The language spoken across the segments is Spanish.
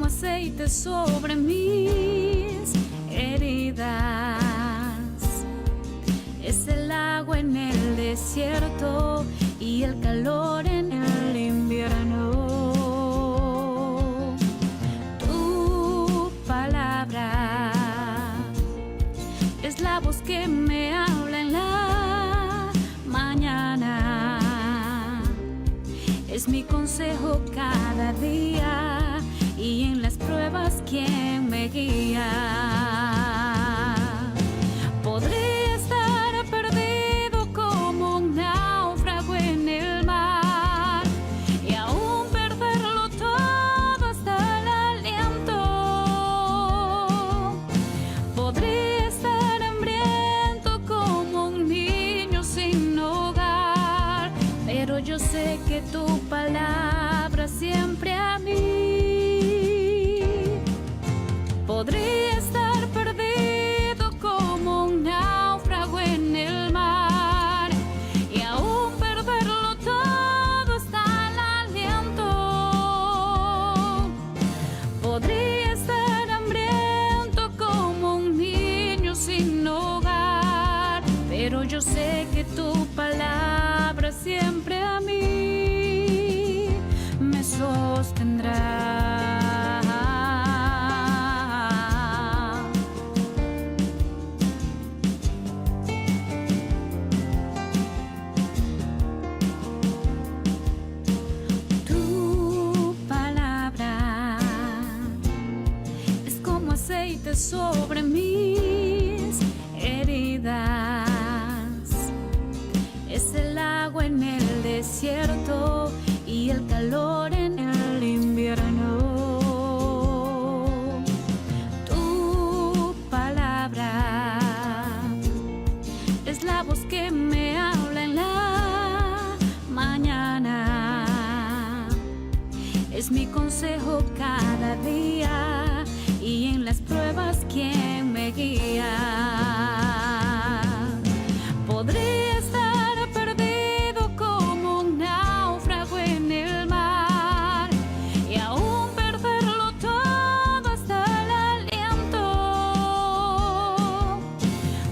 aceite sobre mis heridas. Es el agua en el desierto y el calor en el invierno. Tu palabra es la voz que me habla en la mañana. Es mi consejo cada día y en las pruebas quien me guía. Podría estar perdido como un náufrago en el mar y aún perderlo todo hasta el aliento. Podría estar hambriento como un niño sin hogar, pero yo sé que tu palabra siempre a mí. Podría estar perdido como un náufrago en el mar y aún perderlo todo hasta el aliento. Podría estar hambriento como un niño sin hogar, pero yo sé que tu palabra siempre a mí me sostendrá. Sobre mis heridas es el agua en el desierto y el calor en el invierno. Tu palabra es la voz que me habla en la mañana. Es mi consejo cada día y en las pruebas quien me guía. Podría estar perdido como un náufrago en el mar y aún perderlo todo hasta el aliento.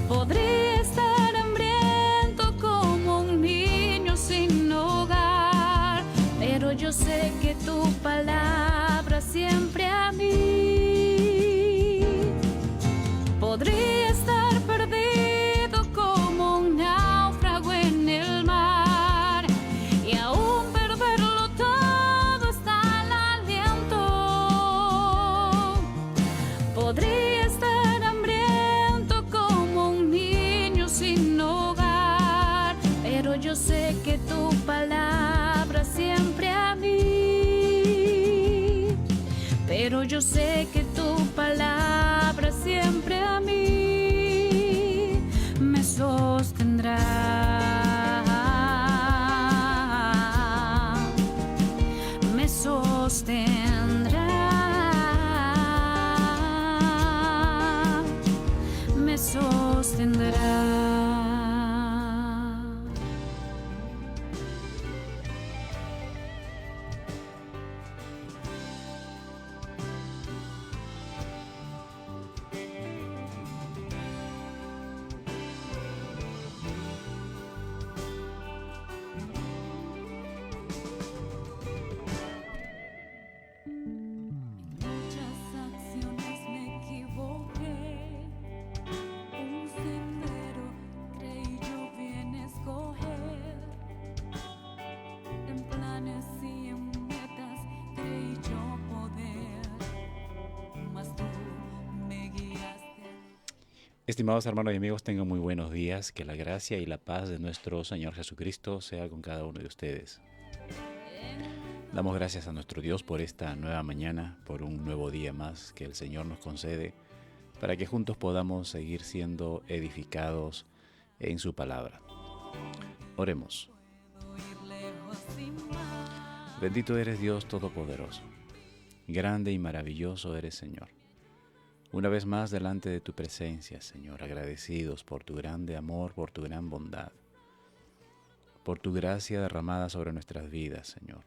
Podría estar hambriento como un niño sin hogar, pero yo sé que tu palabra siempre a mí. Podría estar perdido como un náufrago en el mar y aún perderlo todo hasta el aliento. Podría estar hambriento como un niño sin hogar, pero yo sé que tu palabra siempre a mí. Pero yo sé que tu palabra siempre a mí me sostendrá. Me sostendrá. Me sostendrá. Estimados hermanos y amigos, tengan muy buenos días. Que la gracia y la paz de nuestro Señor Jesucristo sea con cada uno de ustedes. Damos gracias a nuestro Dios por esta nueva mañana, por un nuevo día más que el Señor nos concede, para que juntos podamos seguir siendo edificados en su palabra. Oremos. Bendito eres Dios Todopoderoso. Grande y maravilloso eres, Señor. Una vez más delante de tu presencia, Señor, agradecidos por tu grande amor, por tu gran bondad, por tu gracia derramada sobre nuestras vidas, Señor.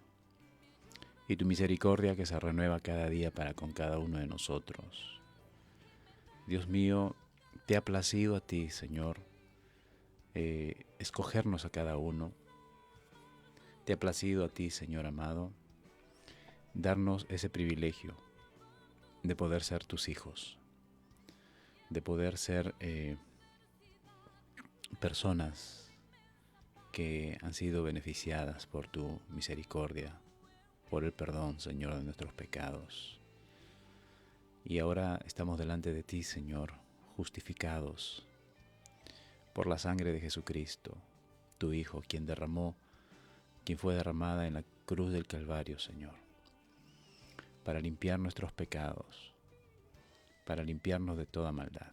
y tu misericordia que se renueva cada día para con cada uno de nosotros. Dios mío, te ha placido a ti, Señor, escogernos a cada uno. Te ha placido a ti, Señor amado, darnos ese privilegio de poder ser tus hijos, de poder ser personas que han sido beneficiadas por tu misericordia, por el perdón, Señor, de nuestros pecados. Y ahora estamos delante de ti, Señor, justificados por la sangre de Jesucristo, tu Hijo, quien fue derramada en la cruz del Calvario, Señor, para limpiar nuestros pecados, para limpiarnos de toda maldad.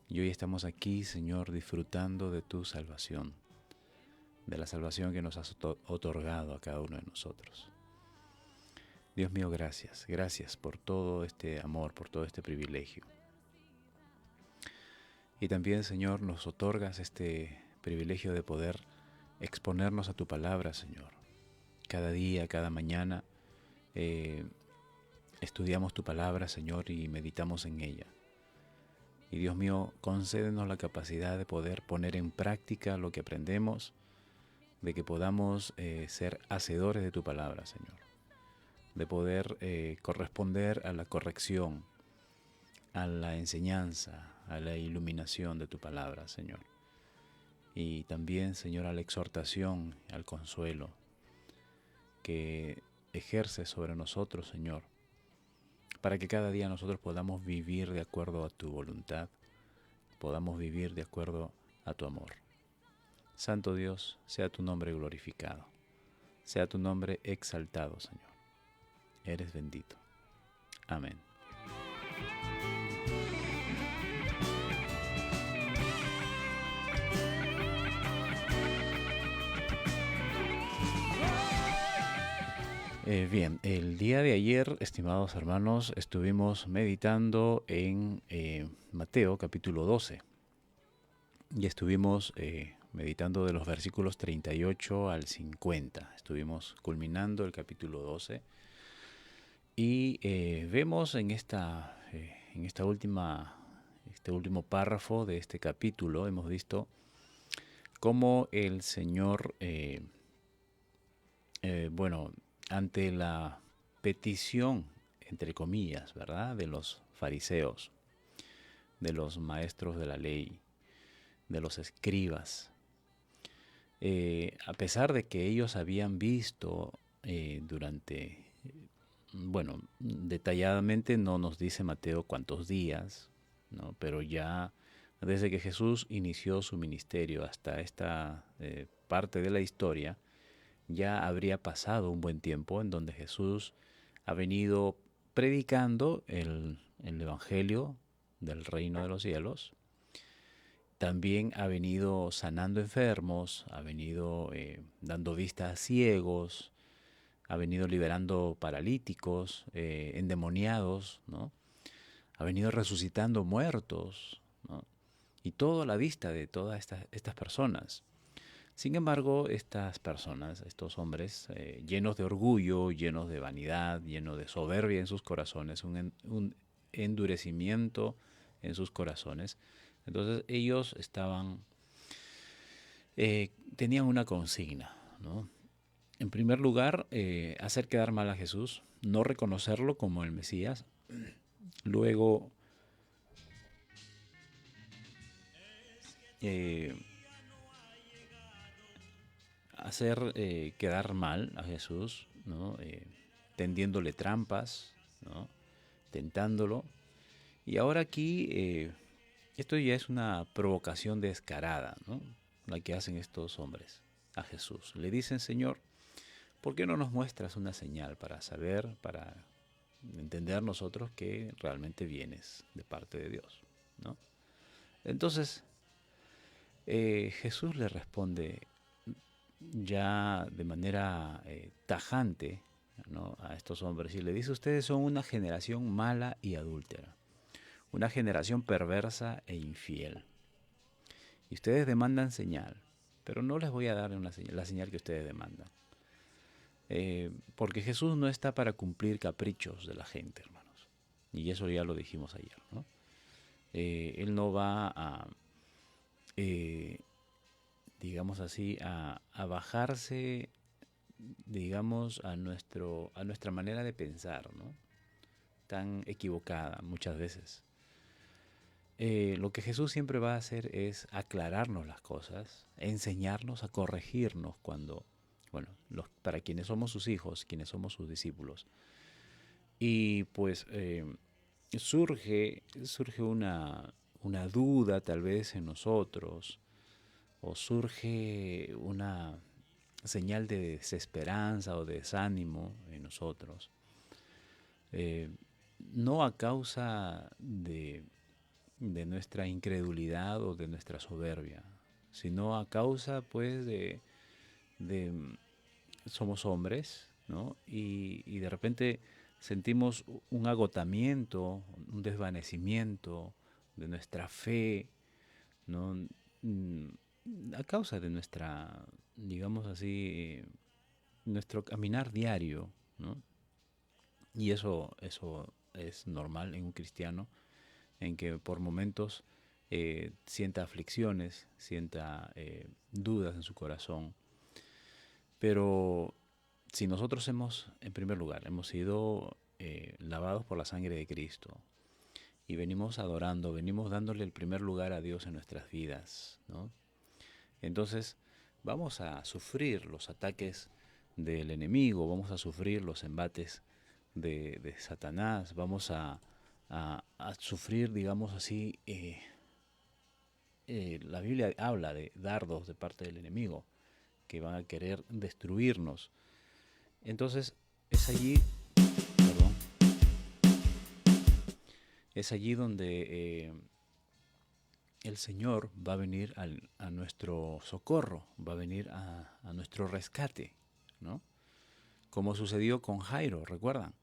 Y hoy estamos aquí, Señor, disfrutando de tu salvación, de la salvación que nos has otorgado a cada uno de nosotros. Dios mío, gracias. Gracias por todo este amor, por todo este privilegio. Y también, Señor, nos otorgas este privilegio de poder exponernos a tu palabra, Señor. Cada día, cada mañana, estudiamos tu palabra, Señor, y meditamos en ella. Y Dios mío, concédenos la capacidad de poder poner en práctica lo que aprendemos, de que podamos ser hacedores de tu palabra, Señor. De poder corresponder a la corrección, a la enseñanza, a la iluminación de tu palabra, Señor. Y también, Señor, a la exhortación, al consuelo que ejerce sobre nosotros, Señor, para que cada día nosotros podamos vivir de acuerdo a tu voluntad, podamos vivir de acuerdo a tu amor. Santo Dios, sea tu nombre glorificado, sea tu nombre exaltado, Señor. Eres bendito. Amén. Bien, el día de ayer, estimados hermanos, estuvimos meditando en Mateo capítulo 12 y estuvimos meditando de los versículos 38 al 50. Estuvimos culminando el capítulo 12 y vemos en este último párrafo de este capítulo, hemos visto cómo el Señor, ante la petición, entre comillas, ¿verdad?, de los fariseos, de los maestros de la ley, de los escribas, a pesar de que ellos habían visto detalladamente no nos dice Mateo cuántos días, ¿no?, pero ya desde que Jesús inició su ministerio hasta esta parte de la historia, ya habría pasado un buen tiempo en donde Jesús ha venido predicando el Evangelio del reino de los cielos. También ha venido sanando enfermos, ha venido dando vista a ciegos, ha venido liberando paralíticos, endemoniados, ¿no? Ha venido resucitando muertos, ¿no? Y todo a la vista de todas estas personas. Sin embargo, estas personas, estos hombres, llenos de orgullo, llenos de vanidad, llenos de soberbia en sus corazones, un endurecimiento en sus corazones, entonces ellos tenían una consigna, ¿no? En primer lugar, hacer quedar mal a Jesús, no reconocerlo como el Mesías. Luego, hacer quedar mal a Jesús, ¿no?, tendiéndole trampas, ¿no?, tentándolo. Y ahora aquí, esto ya es una provocación descarada, ¿no?, la que hacen estos hombres a Jesús. Le dicen: Señor, ¿por qué no nos muestras una señal para saber, para entender nosotros que realmente vienes de parte de Dios, ¿no? Entonces, Jesús le responde ya de manera tajante, ¿no?, a estos hombres, y le dice: ustedes son una generación mala y adúltera, una generación perversa e infiel. Y ustedes demandan señal, pero no les voy a dar la señal que ustedes demandan. Porque Jesús no está para cumplir caprichos de la gente, hermanos. Y eso ya lo dijimos ayer, ¿no? Él no va a, eh, digamos así, a bajarse, digamos, a nuestra manera de pensar, ¿no? Tan equivocada muchas veces. Lo que Jesús siempre va a hacer es aclararnos las cosas, enseñarnos a corregirnos cuando, bueno, para quienes somos sus hijos, quienes somos sus discípulos. Y pues surge una duda tal vez en nosotros, o surge una señal de desesperanza o de desánimo en nosotros, eh, no a causa de nuestra incredulidad o de nuestra soberbia, sino a causa pues de somos hombres, ¿no? Y de repente sentimos un agotamiento, un desvanecimiento de nuestra fe, ¿no? A causa de nuestra, digamos así, nuestro caminar diario, ¿no? Y eso es normal en un cristiano, en que por momentos sienta aflicciones, sienta dudas en su corazón. Pero si nosotros en primer lugar, hemos sido lavados por la sangre de Cristo y venimos adorando, venimos dándole el primer lugar a Dios en nuestras vidas, ¿no? Entonces vamos a sufrir los ataques del enemigo, vamos a sufrir los embates de Satanás, vamos a sufrir, digamos así, la Biblia habla de dardos de parte del enemigo que van a querer destruirnos. Entonces es allí, perdón, es allí donde el Señor va a venir a nuestro socorro, va a venir a nuestro rescate, ¿no? Como sucedió con Jairo, ¿recuerdan?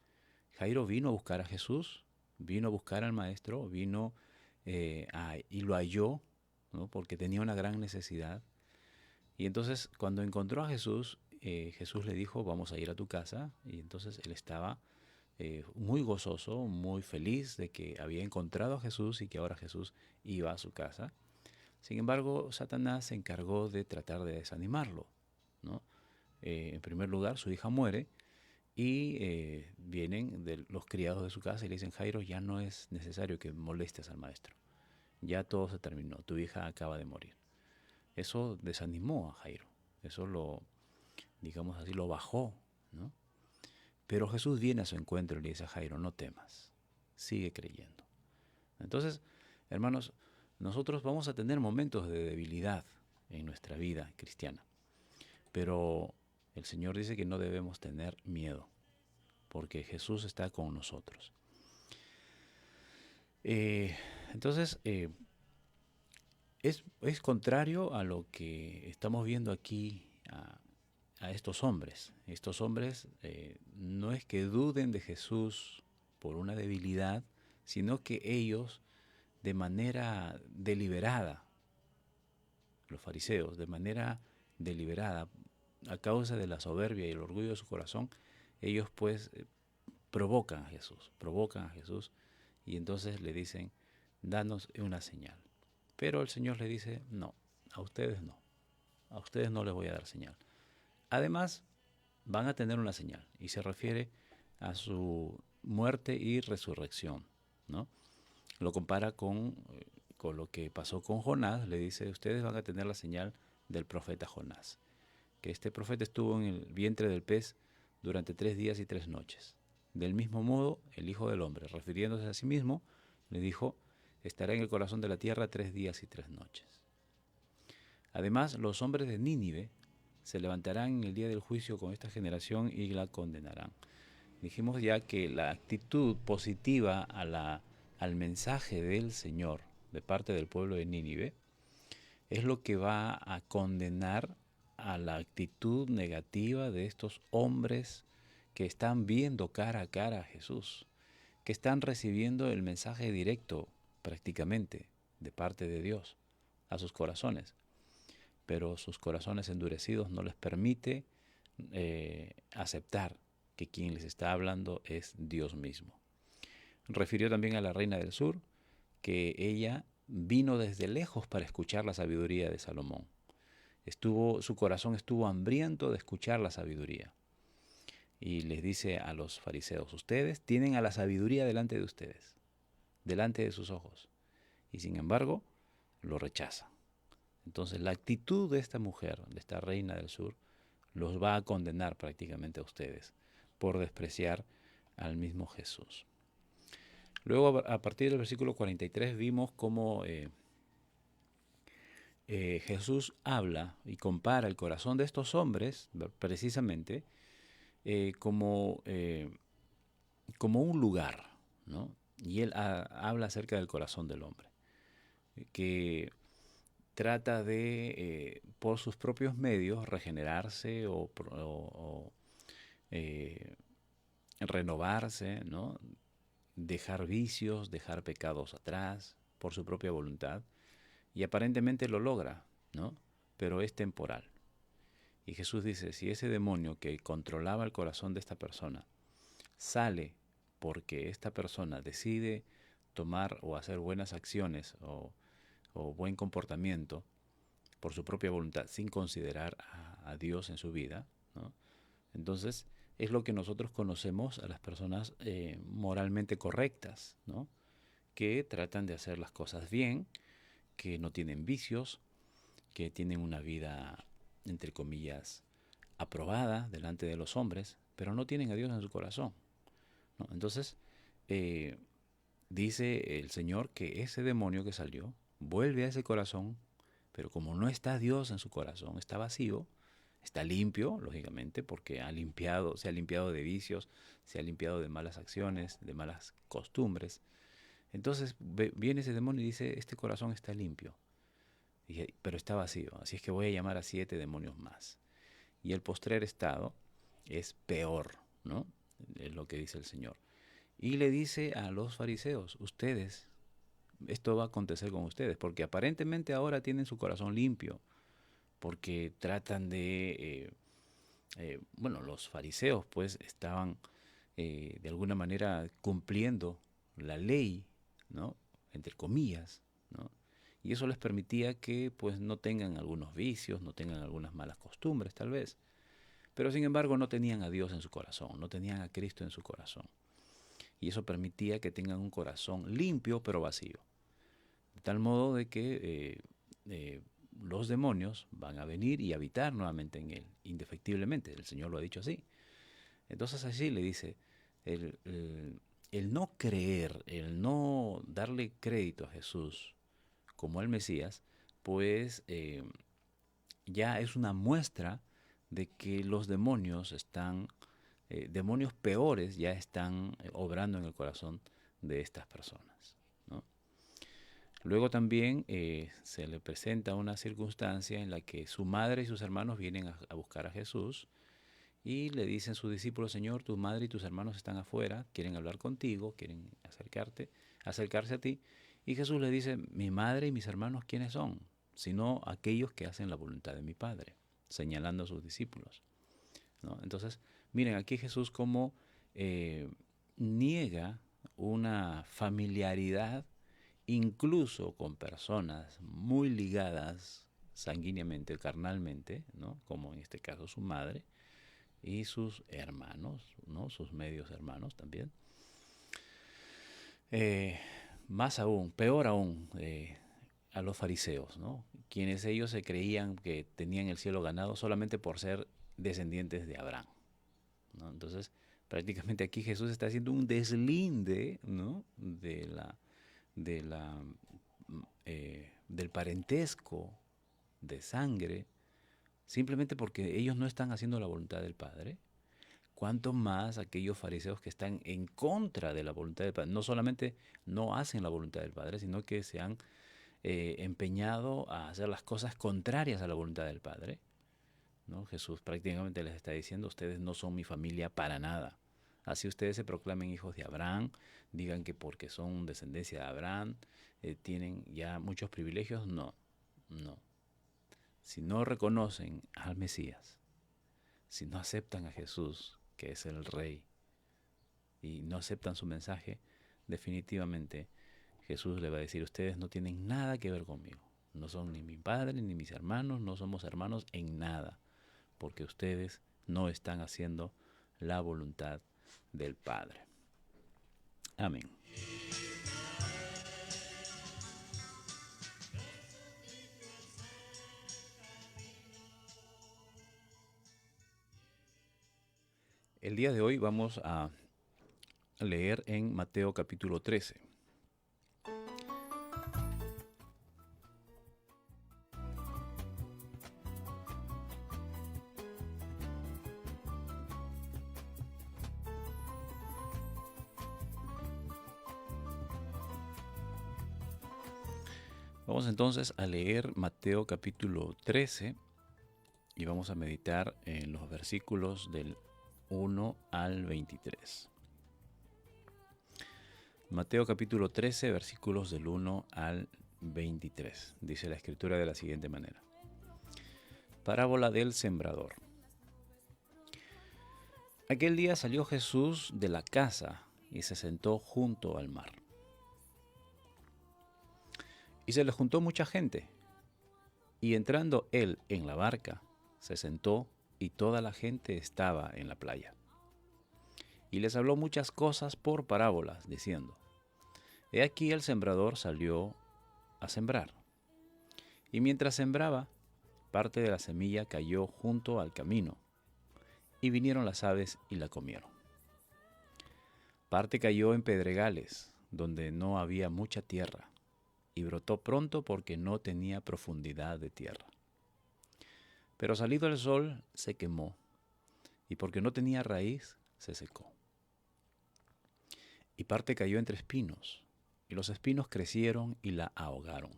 Jairo vino a buscar a Jesús, vino a buscar al Maestro, vino y lo halló, ¿no? Porque tenía una gran necesidad. Y entonces cuando encontró a Jesús, Jesús le dijo, vamos a ir a tu casa. Y entonces él estaba muy gozoso, muy feliz de que había encontrado a Jesús y que ahora Jesús iba a su casa. Sin embargo, Satanás se encargó de tratar de desanimarlo, ¿no? En primer lugar, su hija muere y vienen los criados de su casa y le dicen, Jairo, ya no es necesario que molestes al maestro. Ya todo se terminó, tu hija acaba de morir. Eso desanimó a Jairo, eso digamos así, lo bajó, ¿no? Pero Jesús viene a su encuentro y le dice a Jairo, no temas, sigue creyendo. Entonces, hermanos, nosotros vamos a tener momentos de debilidad en nuestra vida cristiana, pero el Señor dice que no debemos tener miedo, porque Jesús está con nosotros. Entonces, es contrario a lo que estamos viendo aquí a estos hombres. Estos hombres no es que duden de Jesús por una debilidad, sino que ellos de manera deliberada, los fariseos, de manera deliberada, a causa de la soberbia y el orgullo de su corazón, ellos pues provocan a Jesús y entonces le dicen, danos una señal. Pero el Señor le dice, no, a ustedes no les voy a dar señal. Además, van a tener una señal, y se refiere a su muerte y resurrección, ¿no? Lo compara con lo que pasó con Jonás, le dice, ustedes van a tener la señal del profeta Jonás, que este profeta estuvo en el vientre del pez durante 3 días y 3 noches. Del mismo modo, el Hijo del Hombre, refiriéndose a sí mismo, le dijo, estará en el corazón de la tierra 3 días y 3 noches. Además, los hombres de Nínive se levantarán en el día del juicio con esta generación y la condenarán. Dijimos ya que la actitud positiva al mensaje del Señor de parte del pueblo de Nínive es lo que va a condenar a la actitud negativa de estos hombres que están viendo cara a cara a Jesús, que están recibiendo el mensaje directo prácticamente de parte de Dios a sus corazones. Pero sus corazones endurecidos no les permite aceptar que quien les está hablando es Dios mismo. Refirió también a la reina del sur, que ella vino desde lejos para escuchar la sabiduría de Salomón. Su corazón estuvo hambriento de escuchar la sabiduría. Y les dice a los fariseos, ustedes tienen a la sabiduría delante de ustedes, delante de sus ojos, y sin embargo lo rechazan. Entonces la actitud de esta mujer, de esta reina del sur, los va a condenar prácticamente a ustedes por despreciar al mismo Jesús. Luego, a partir del versículo 43, vimos cómo Jesús habla y compara el corazón de estos hombres, precisamente, como un lugar, ¿no? Y él habla acerca del corazón del hombre, que trata de, por sus propios medios, regenerarse o renovarse, ¿no? Dejar vicios, dejar pecados atrás por su propia voluntad, y aparentemente lo logra, ¿no? Pero es temporal. Y Jesús dice, si ese demonio que controlaba el corazón de esta persona sale porque esta persona decide tomar o hacer buenas acciones o buen comportamiento por su propia voluntad, sin considerar a Dios en su vida, ¿no? Entonces, es lo que nosotros conocemos a las personas moralmente correctas, ¿no? Que tratan de hacer las cosas bien, que no tienen vicios, que tienen una vida, entre comillas, aprobada delante de los hombres, pero no tienen a Dios en su corazón, ¿no? Entonces, dice el Señor que ese demonio que salió vuelve a ese corazón, pero como no está Dios en su corazón, está vacío, está limpio, lógicamente, porque se ha limpiado de vicios, se ha limpiado de malas acciones, de malas costumbres. Entonces viene ese demonio y dice, este corazón está limpio, pero está vacío, así es que voy a llamar a 7 demonios más. Y el postrer estado es peor, ¿no? Es lo que dice el Señor. Y le dice a los fariseos, esto va a acontecer con ustedes, porque aparentemente ahora tienen su corazón limpio, porque tratan bueno, los fariseos pues estaban de alguna manera cumpliendo la ley, ¿no? Entre comillas, ¿no? Y eso les permitía que pues no tengan algunos vicios, no tengan algunas malas costumbres tal vez, pero sin embargo no tenían a Dios en su corazón, no tenían a Cristo en su corazón. Y eso permitía que tengan un corazón limpio pero vacío. De tal modo de que los demonios van a venir y habitar nuevamente en él, indefectiblemente. El Señor lo ha dicho así. Entonces así le dice, el no creer, el no darle crédito a Jesús como el Mesías, pues ya es una muestra de que los demonios demonios peores ya están obrando en el corazón de estas personas, ¿no? Luego también se le presenta una circunstancia en la que su madre y sus hermanos vienen a buscar a Jesús y le dicen sus discípulos, Señor, tu madre y tus hermanos están afuera, quieren hablar contigo, quieren acercarse a ti. Y Jesús le dice, mi madre y mis hermanos, ¿quiénes son? Sino aquellos que hacen la voluntad de mi Padre, señalando a sus discípulos, ¿no? Entonces, miren, aquí Jesús como niega una familiaridad incluso con personas muy ligadas sanguíneamente, carnalmente, ¿no? Como en este caso su madre y sus hermanos, ¿no? Sus medios hermanos también. Más aún, peor aún, a los fariseos, ¿no? Quienes ellos se creían que tenían el cielo ganado solamente por ser descendientes de Abraham, ¿no? Entonces, prácticamente aquí Jesús está haciendo un deslinde, ¿no? Del parentesco de sangre, simplemente porque ellos no están haciendo la voluntad del Padre. Cuanto más aquellos fariseos que están en contra de la voluntad del Padre, no solamente no hacen la voluntad del Padre, sino que se han empeñado a hacer las cosas contrarias a la voluntad del Padre, ¿no? Jesús prácticamente les está diciendo, ustedes no son mi familia para nada. Así ustedes se proclamen hijos de Abraham, digan que porque son descendencia de Abraham tienen ya muchos privilegios. No. Si no reconocen al Mesías, si no aceptan a Jesús, que es el Rey, y no aceptan su mensaje, definitivamente Jesús le va a decir, ustedes no tienen nada que ver conmigo. No son ni mi padre ni mis hermanos, no somos hermanos en nada, porque ustedes no están haciendo la voluntad del Padre. Amén. El día de hoy vamos a leer en Mateo capítulo 13. Vamos entonces a leer Mateo capítulo 13 y vamos a meditar en los versículos del 1 al 23. Mateo capítulo 13, versículos del 1 al 23. Dice la escritura de la siguiente manera. Parábola del sembrador. Aquel día salió Jesús de la casa y se sentó junto al mar. Y se le juntó mucha gente, y entrando él en la barca, se sentó y toda la gente estaba en la playa. Y les habló muchas cosas por parábolas, diciendo, He aquí el sembrador salió a sembrar. Y mientras sembraba, parte de la semilla cayó junto al camino, y vinieron las aves y la comieron. Parte cayó en pedregales, donde no había mucha tierra, y brotó pronto porque no tenía profundidad de tierra. Pero salido el sol se quemó, y porque no tenía raíz se secó. Y parte cayó entre espinos, y los espinos crecieron y la ahogaron.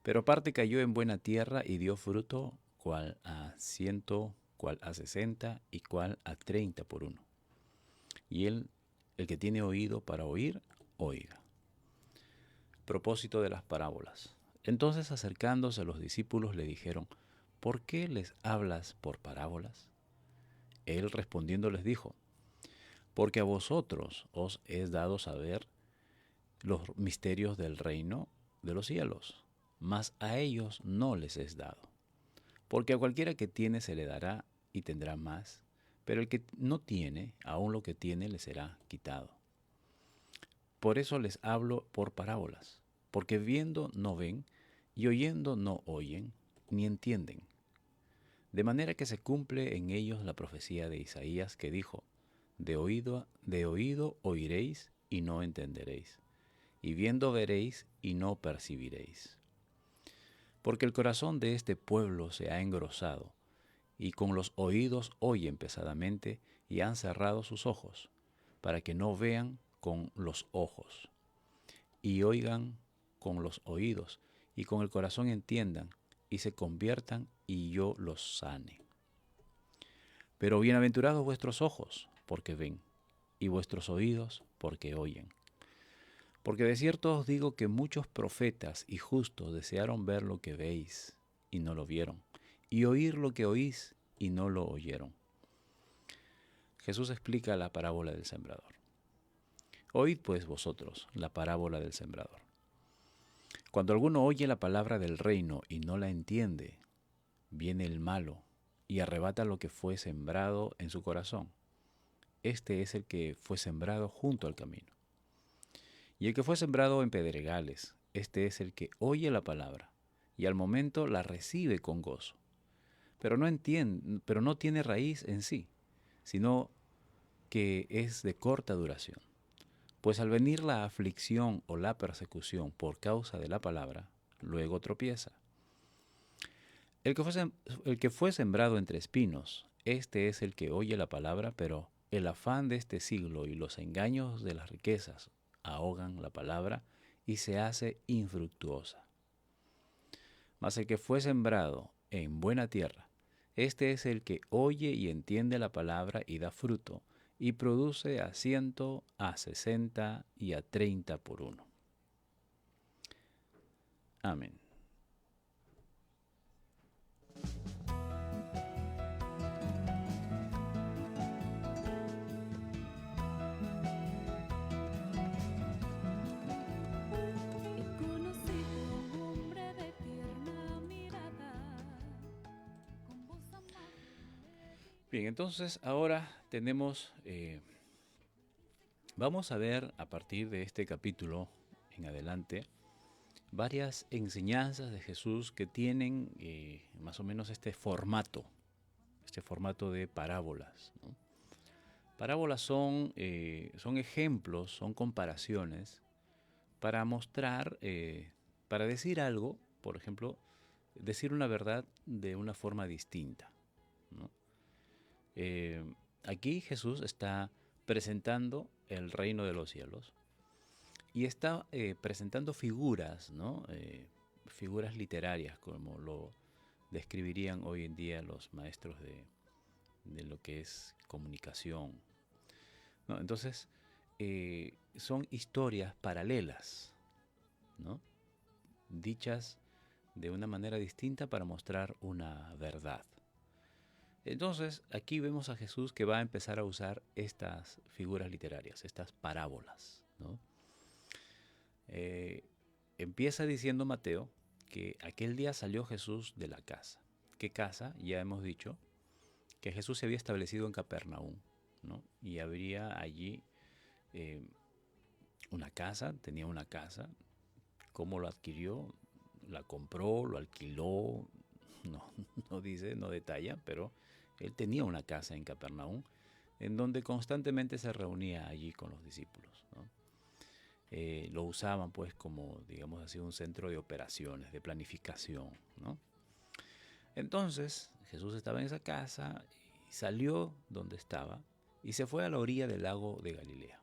Pero parte cayó en buena tierra y dio fruto, cual a 100, cual a 60 y cual a 30 por uno. Y el que tiene oído para oír, oiga. Propósito de las parábolas. Entonces acercándose a los discípulos le dijeron, ¿por qué les hablas por parábolas? Él respondiendo les dijo, porque a vosotros os es dado saber los misterios del reino de los cielos, mas a ellos no les es dado. Porque a cualquiera que tiene se le dará y tendrá más, pero el que no tiene, aun lo que tiene le será quitado. Por eso les hablo por parábolas, porque viendo no ven, y oyendo no oyen, ni entienden. De manera que se cumple en ellos la profecía de Isaías que dijo, de oído oiréis y no entenderéis, y viendo veréis y no percibiréis. Porque el corazón de este pueblo se ha engrosado, y con los oídos oyen pesadamente, y han cerrado sus ojos, para que no vean con los ojos, y oigan con los oídos, y con el corazón entiendan, y se conviertan, y yo los sane. Pero bienaventurados vuestros ojos, porque ven, y vuestros oídos, porque oyen. Porque de cierto os digo que muchos profetas y justos desearon ver lo que veis, y no lo vieron, y oír lo que oís, y no lo oyeron. Jesús explica la parábola del sembrador. Oíd pues vosotros la parábola del sembrador. Cuando alguno oye la palabra del reino y no la entiende, viene el malo y arrebata lo que fue sembrado en su corazón. Este es el que fue sembrado junto al camino. Y el que fue sembrado en pedregales, este es el que oye la palabra y al momento la recibe con gozo, pero no tiene raíz en sí, sino que es de corta duración. Pues al venir la aflicción o la persecución por causa de la palabra, luego tropieza. El que fue sembrado entre espinos, este es el que oye la palabra, pero el afán de este siglo y los engaños de las riquezas ahogan la palabra y se hace infructuosa. Mas el que fue sembrado en buena tierra, este es el que oye y entiende la palabra y da fruto, y produce a 100, a 60 y a 30 por uno. Amén. Bien, entonces ahora vamos a ver a partir de este capítulo en adelante varias enseñanzas de Jesús que tienen más o menos este formato de parábolas, ¿no? Parábolas son ejemplos, son comparaciones para mostrar, para decir algo, por ejemplo, decir una verdad de una forma distinta, ¿no? Eh, Aquí Jesús está presentando el reino de los cielos y está presentando figuras, ¿no? Figuras literarias, como lo describirían hoy en día los maestros de lo que es comunicación, ¿no? Entonces, son historias paralelas, ¿no? Dichas de una manera distinta para mostrar una verdad. Entonces, aquí vemos a Jesús que va a empezar a usar estas figuras literarias, estas parábolas, ¿no? Empieza diciendo Mateo que aquel día salió Jesús de la casa. ¿Qué casa? Ya hemos dicho que Jesús se había establecido en Capernaum, ¿no? Y habría allí una casa, tenía una casa. ¿Cómo lo adquirió? ¿La compró? ¿Lo alquiló? No, no dice, no detalla, pero él tenía una casa en Capernaum en donde constantemente se reunía allí con los discípulos, ¿no? Lo usaban pues como, digamos así, un centro de operaciones, de planificación, ¿no? Entonces Jesús estaba en esa casa y salió donde estaba y se fue a la orilla del lago de Galilea.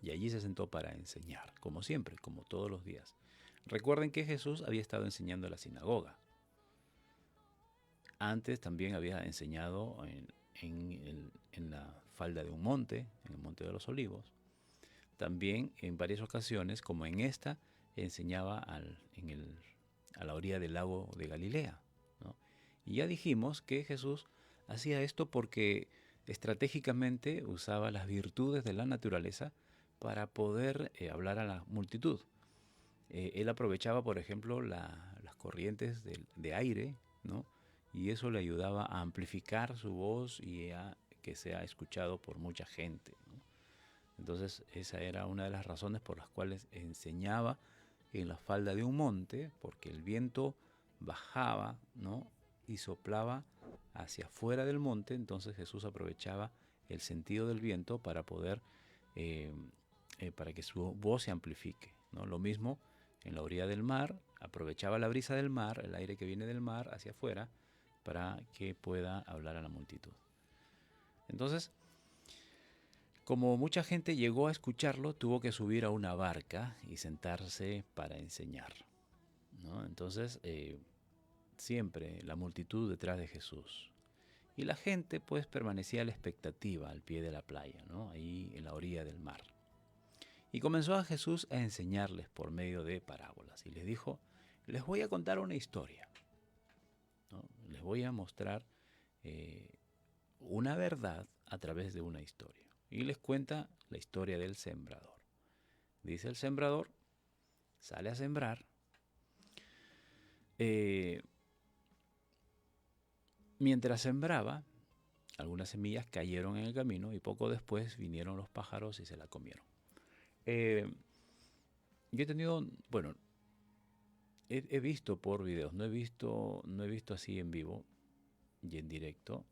Y allí se sentó para enseñar, como siempre, como todos los días. Recuerden que Jesús había estado enseñando en la sinagoga. Antes también había enseñado en la falda de un monte, en el Monte de los Olivos. También en varias ocasiones, como en esta, enseñaba a la orilla del lago de Galilea, ¿no? Y ya dijimos que Jesús hacía esto porque estratégicamente usaba las virtudes de la naturaleza para poder hablar a la multitud. Él aprovechaba, por ejemplo, las corrientes de aire, ¿no? Y eso le ayudaba a amplificar su voz y a que sea escuchado por mucha gente, ¿no? Entonces esa era una de las razones por las cuales enseñaba en la falda de un monte, porque el viento bajaba, ¿no? Y soplaba hacia afuera del monte. Entonces Jesús aprovechaba el sentido del viento para poder, para que su voz se amplifique, ¿no? Lo mismo en la orilla del mar, aprovechaba la brisa del mar, el aire que viene del mar hacia afuera, para que pueda hablar a la multitud. Entonces, como mucha gente llegó a escucharlo, tuvo que subir a una barca y sentarse para enseñar, ¿no? Entonces, siempre la multitud detrás de Jesús. Y la gente pues permanecía a la expectativa al pie de la playa, ¿no? Ahí en la orilla del mar. Y comenzó a Jesús a enseñarles por medio de parábolas. Y les dijo, les voy a contar una historia, ¿no? Les voy a mostrar una verdad a través de una historia. Y les cuenta la historia del sembrador. Dice el sembrador, sale a sembrar. Mientras sembraba, algunas semillas cayeron en el camino y poco después vinieron los pájaros y se la comieron. Yo he tenido, bueno, he visto por videos, no he visto así en vivo y en directo.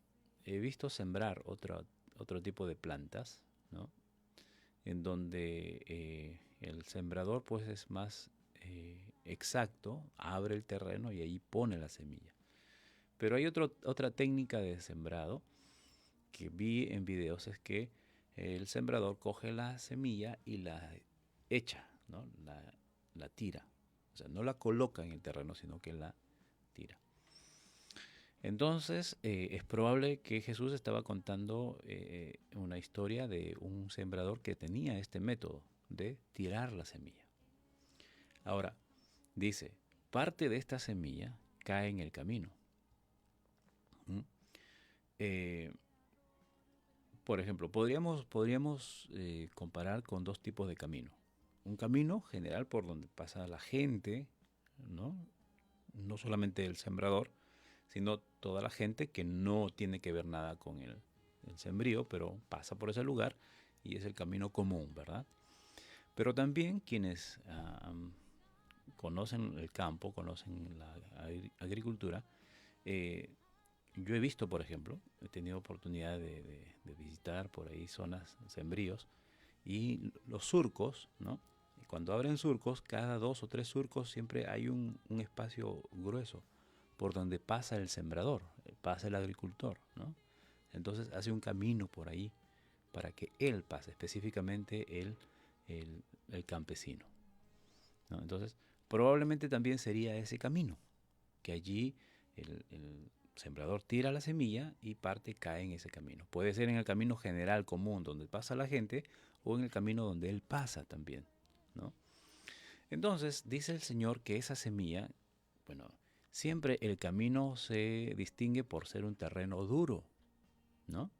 He visto sembrar otro tipo de plantas, ¿no? En donde el sembrador pues es más exacto, abre el terreno y ahí pone la semilla. Pero hay otra técnica de sembrado que vi en videos, es que el sembrador coge la semilla y la echa, ¿no? La tira. O sea, no la coloca en el terreno, sino que la tira. Entonces, es probable que Jesús estaba contando una historia de un sembrador que tenía este método de tirar la semilla. Ahora, dice, parte de esta semilla cae en el camino. Por ejemplo, podríamos comparar con dos tipos de camino. Un camino general por donde pasa la gente, ¿no? No solamente el sembrador, sino toda la gente que no tiene que ver nada con el sembrío, pero pasa por ese lugar y es el camino común, ¿verdad? Pero también quienes conocen el campo, conocen la agricultura, yo he visto, por ejemplo, he tenido oportunidad de visitar por ahí zonas, sembríos, y los surcos, ¿no? Y cuando abren surcos, cada 2 o 3 surcos siempre hay un espacio grueso por donde pasa el sembrador, pasa el agricultor, ¿no? Entonces hace un camino por ahí para que él pase, específicamente el campesino, ¿no? Entonces, probablemente también sería ese camino, que allí el sembrador tira la semilla y parte cae en ese camino. Puede ser en el camino general común donde pasa la gente o en el camino donde él pasa también, ¿no? Entonces, dice el Señor que esa semilla, bueno, siempre el camino se distingue por ser un terreno duro, ¿no?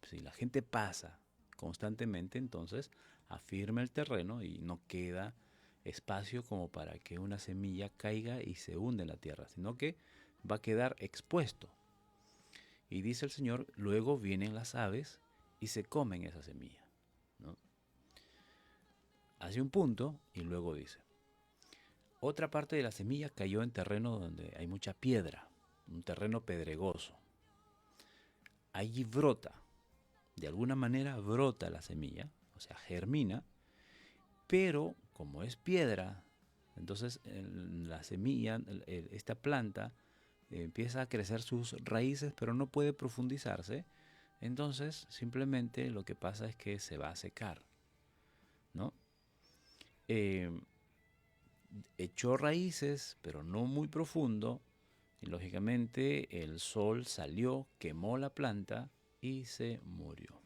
Si la gente pasa constantemente, entonces afirma el terreno y no queda espacio como para que una semilla caiga y se hunde en la tierra, sino que va a quedar expuesto. Y dice el Señor, luego vienen las aves y se comen esa semilla, ¿no? Hace un punto y luego dice, otra parte de la semilla cayó en terreno donde hay mucha piedra, un terreno pedregoso. Allí brota, de alguna manera brota la semilla, o sea, germina, pero como es piedra, entonces la semilla, esta planta, empieza a crecer sus raíces, pero no puede profundizarse. Entonces, simplemente lo que pasa es que se va a secar, ¿no? Echó raíces, pero no muy profundo, y lógicamente el sol salió, quemó la planta y se murió.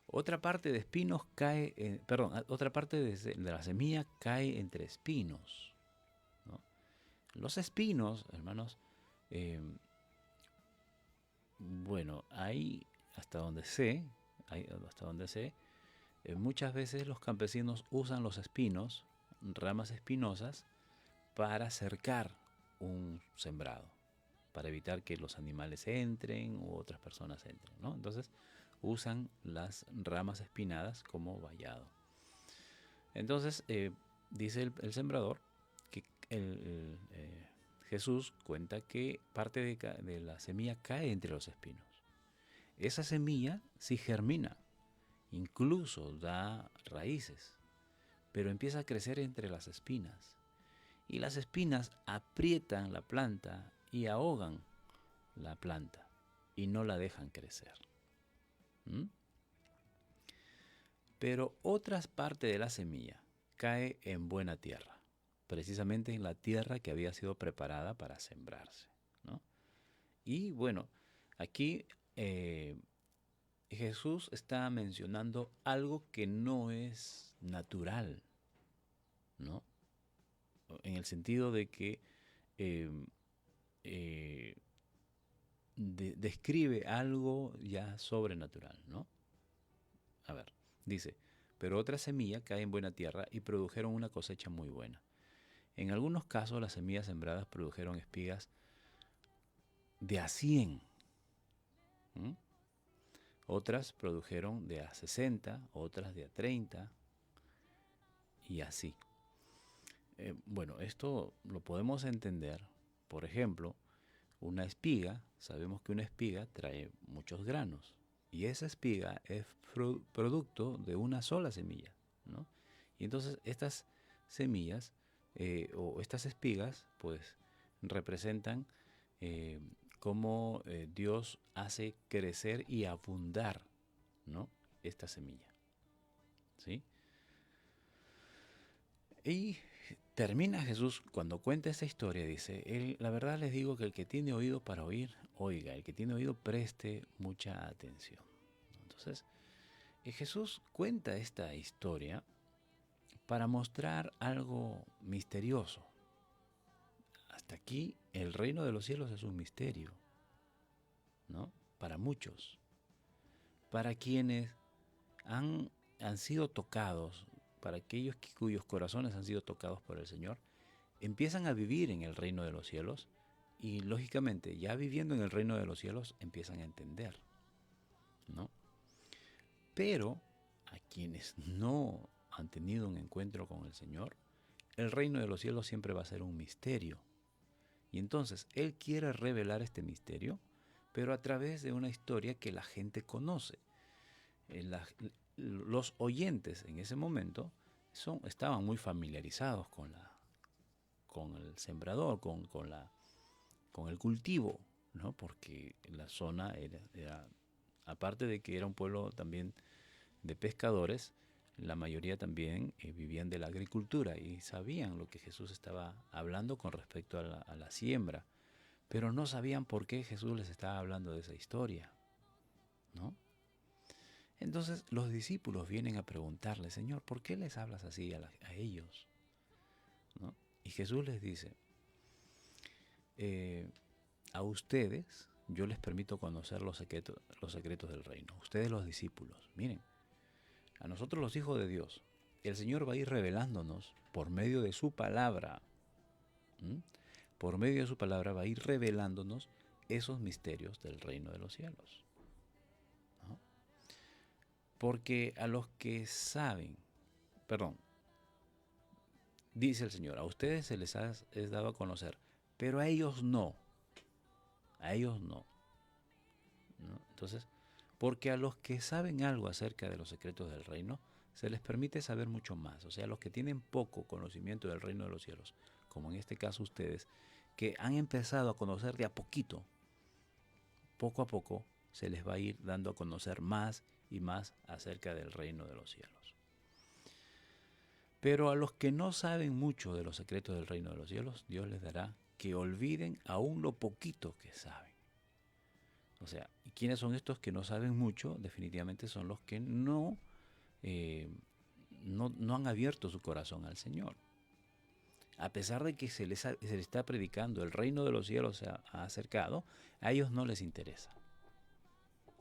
Otra parte de espinos cae, otra parte de la semilla cae entre espinos, ¿no? Los espinos, hermanos, bueno, hay, hasta donde sé, muchas veces los campesinos usan los espinos, ramas espinosas, para cercar un sembrado, para evitar que los animales entren u otras personas entren, ¿no? Entonces usan las ramas espinadas como vallado. Entonces dice el sembrador que Jesús cuenta que parte de la semilla cae entre los espinos. Esa semilla sí germina, incluso da raíces, pero empieza a crecer entre las espinas. Y las espinas aprietan la planta y ahogan la planta y no la dejan crecer. Pero otra parte de la semilla cae en buena tierra, precisamente en la tierra que había sido preparada para sembrarse, ¿no? Y bueno, aquí Jesús está mencionando algo que no es natural, ¿no? En el sentido de que describe algo ya sobrenatural, ¿no? A ver, dice, pero otra semilla cae en buena tierra y produjeron una cosecha muy buena. En algunos casos las semillas sembradas produjeron espigas de a 100. Otras produjeron de a 60, otras de a 30 y así. Bueno, esto lo podemos entender. Por ejemplo, una espiga, sabemos que una espiga trae muchos granos y esa espiga es producto de una sola semilla, ¿no? Y entonces estas semillas o estas espigas pues representan cómo Dios hace crecer y abundar, ¿no?, esta semilla, ¿sí? Y termina Jesús cuando cuenta esta historia, dice, la verdad les digo que el que tiene oído para oír, oiga, el que tiene oído preste mucha atención. Entonces, Jesús cuenta esta historia para mostrar algo misterioso. Hasta aquí el reino de los cielos es un misterio, ¿no? Para muchos, para quienes han sido tocados, para aquellos cuyos corazones han sido tocados por el Señor, empiezan a vivir en el reino de los cielos Y lógicamente, ya viviendo en el reino de los cielos, empiezan a entender, ¿no? Pero a quienes no han tenido un encuentro con el Señor, el reino de los cielos siempre va a ser un misterio. Y entonces Él quiere revelar este misterio, pero a través de una historia que la gente conoce. Los oyentes en ese momento estaban muy familiarizados con el sembrador, con el cultivo, ¿no? Porque la zona era, aparte de que era un pueblo también de pescadores, la mayoría también vivían de la agricultura y sabían lo que Jesús estaba hablando con respecto a la siembra, pero no sabían por qué Jesús les estaba hablando de esa historia, ¿no? Entonces los discípulos vienen a preguntarle, Señor, ¿por qué les hablas así a ellos? ¿No? Y Jesús les dice, a ustedes yo les permito conocer los secretos del reino. Ustedes los discípulos, miren, a nosotros los hijos de Dios, el Señor va a ir revelándonos por medio de su palabra. Por medio de su palabra va a ir revelándonos esos misterios del reino de los cielos. ¿No? Porque a los que saben, dice el Señor, a ustedes se les es dado a conocer, pero a ellos no. A ellos no. ¿No? Entonces, porque a los que saben algo acerca de los secretos del reino, se les permite saber mucho más. O sea, a los que tienen poco conocimiento del reino de los cielos, como en este caso ustedes, que han empezado a conocer de a poquito, poco a poco se les va a ir dando a conocer más y más acerca del reino de los cielos. Pero a los que no saben mucho de los secretos del reino de los cielos, Dios les dará que olviden aún lo poquito que saben. O sea, ¿y quiénes son estos que no saben mucho? Definitivamente son los que no han abierto su corazón al Señor. A pesar de que se les está predicando, el reino de los cielos se ha acercado, a ellos no les interesa.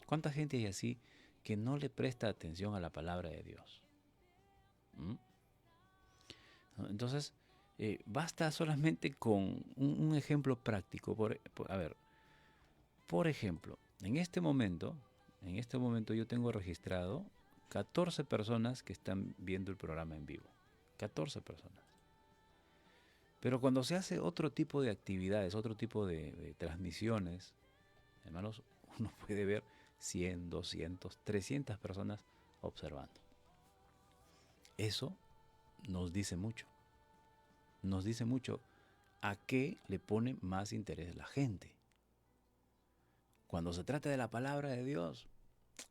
¿Cuánta gente hay así que no le presta atención a la palabra de Dios? Entonces, basta solamente con un ejemplo práctico. Por ejemplo, en este momento yo tengo registrado 14 personas que están viendo el programa en vivo. 14 personas. Pero cuando se hace otro tipo de actividades, otro tipo de transmisiones, hermanos, uno puede ver 100, 200, 300 personas observando. Eso nos dice mucho. Nos dice mucho a qué le pone más interés la gente. Cuando se trata de la palabra de Dios,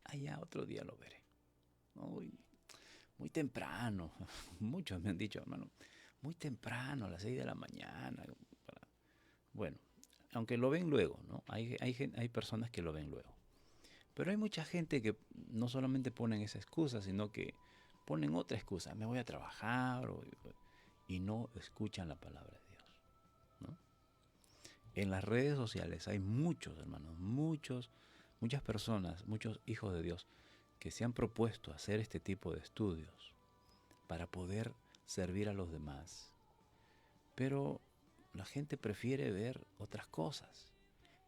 allá otro día lo veré. Muy temprano, muchos me han dicho, hermano, muy temprano, a las 6 de la mañana. Bueno, aunque lo ven luego, ¿no? Hay personas que lo ven luego. Pero hay mucha gente que no solamente ponen esa excusa, sino que ponen otra excusa. Me voy a trabajar y no escuchan la palabra de Dios, ¿no? En las redes sociales hay muchos, hermanos, muchas personas, muchos hijos de Dios que se han propuesto hacer este tipo de estudios para poder servir a los demás. Pero la gente prefiere ver otras cosas.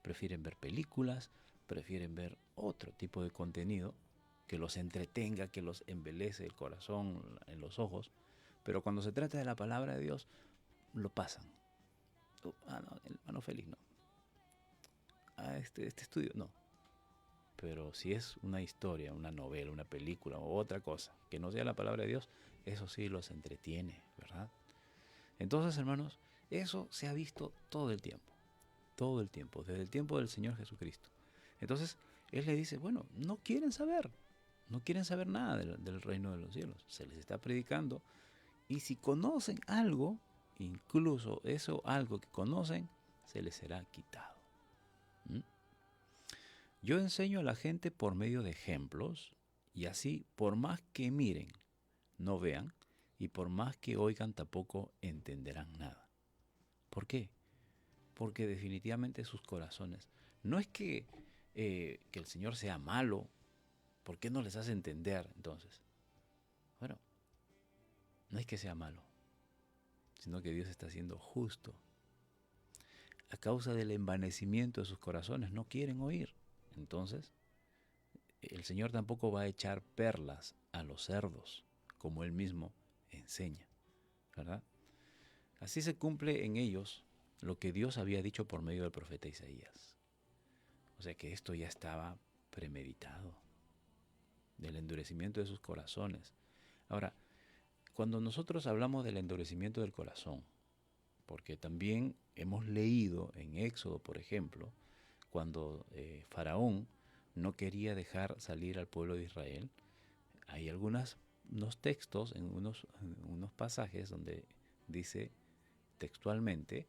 Prefieren ver películas, prefieren ver otro tipo de contenido que los entretenga, que los embelece el corazón, en los ojos. Pero cuando se trata de la palabra de Dios, lo pasan. No, el hermano Félix no. Este estudio no. Pero si es una historia, una novela, una película o otra cosa que no sea la palabra de Dios, eso sí los entretiene, ¿verdad? Entonces, hermanos, eso se ha visto todo el tiempo, desde el tiempo del Señor Jesucristo. Entonces, Él le dice, bueno, no quieren saber nada del reino de los cielos. Se les está predicando y si conocen algo, incluso eso algo que conocen, se les será quitado. Yo enseño a la gente por medio de ejemplos y así, por más que miren, no vean, y por más que oigan, tampoco entenderán nada. ¿Por qué? Porque definitivamente sus corazones, no es que el Señor sea malo, ¿por qué no les hace entender entonces? Bueno, no es que sea malo, sino que Dios está siendo justo. a causa del envanecimiento de sus corazones, no quieren oír. Entonces, el Señor tampoco va a echar perlas a los cerdos, como Él mismo enseña, ¿verdad? Así se cumple en ellos lo que Dios había dicho por medio del profeta Isaías. O sea que esto ya estaba premeditado, del endurecimiento de sus corazones. Ahora, cuando nosotros hablamos del endurecimiento del corazón, porque también hemos leído en Éxodo, por ejemplo, cuando Faraón no quería dejar salir al pueblo de Israel, hay unos textos, en unos pasajes donde dice textualmente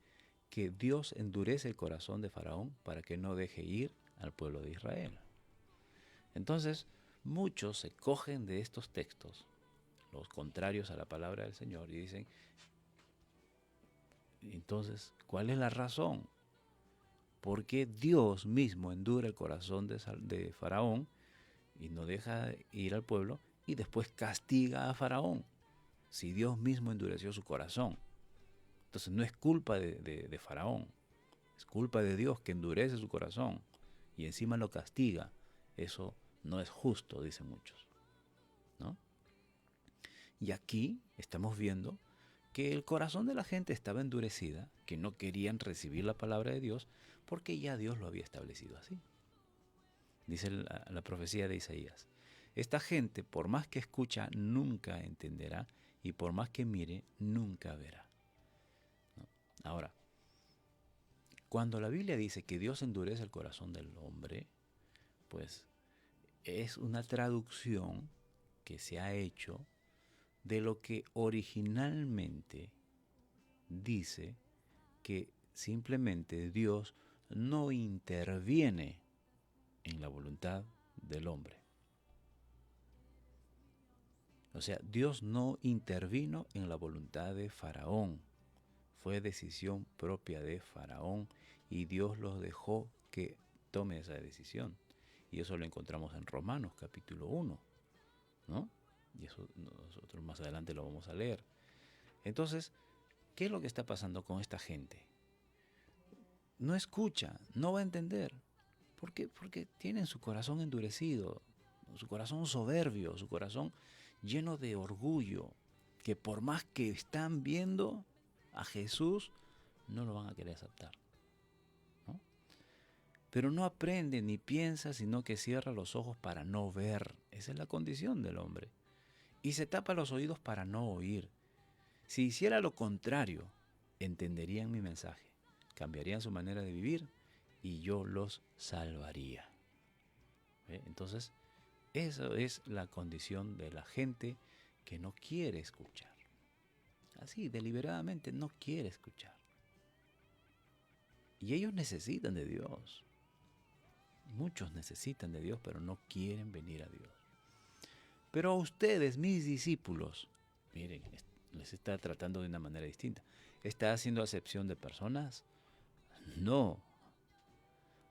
que Dios endurece el corazón de Faraón para que no deje ir al pueblo de Israel. Entonces, muchos se cogen de estos textos, los contrarios a la palabra del Señor, y dicen, entonces, ¿cuál es la razón? ¿Por qué Dios mismo endura el corazón de Faraón y no deja ir al pueblo y después castiga a Faraón? Si Dios mismo endureció su corazón. Entonces no es culpa de Faraón, es culpa de Dios que endurece su corazón y encima lo castiga. Eso no es justo, dicen muchos, ¿no? Y aquí estamos viendo que el corazón de la gente estaba endurecida, que no querían recibir la palabra de Dios, porque ya Dios lo había establecido así. Dice la profecía de Isaías, esta gente, por más que escucha, nunca entenderá, y por más que mire, nunca verá. Ahora, cuando la Biblia dice que Dios endurece el corazón del hombre, pues es una traducción que se ha hecho de lo que originalmente dice que simplemente Dios no interviene en la voluntad del hombre. O sea, Dios no intervino en la voluntad de Faraón. Fue decisión propia de Faraón y Dios los dejó que tome esa decisión. Y eso lo encontramos en Romanos capítulo 1, ¿no? Y eso nosotros más adelante lo vamos a leer. Entonces, ¿qué es lo que está pasando con esta gente? No escucha, no va a entender. ¿Por qué? Porque tienen su corazón endurecido, su corazón soberbio, su corazón lleno de orgullo, que por más que están viendo a Jesús, no lo van a querer aceptar, ¿no? Pero no aprende ni piensa, sino que cierra los ojos para no ver. Esa es la condición del hombre. Y se tapa los oídos para no oír. Si hiciera lo contrario, entenderían mi mensaje, cambiarían su manera de vivir y yo los salvaría. ¿Ve? Entonces, esa es la condición de la gente que no quiere escuchar. Así, deliberadamente no quiere escuchar. Y ellos necesitan de Dios. Muchos necesitan de Dios, pero no quieren venir a Dios. Pero a ustedes, mis discípulos, miren, les está tratando de una manera distinta. ¿Está haciendo acepción de personas? No.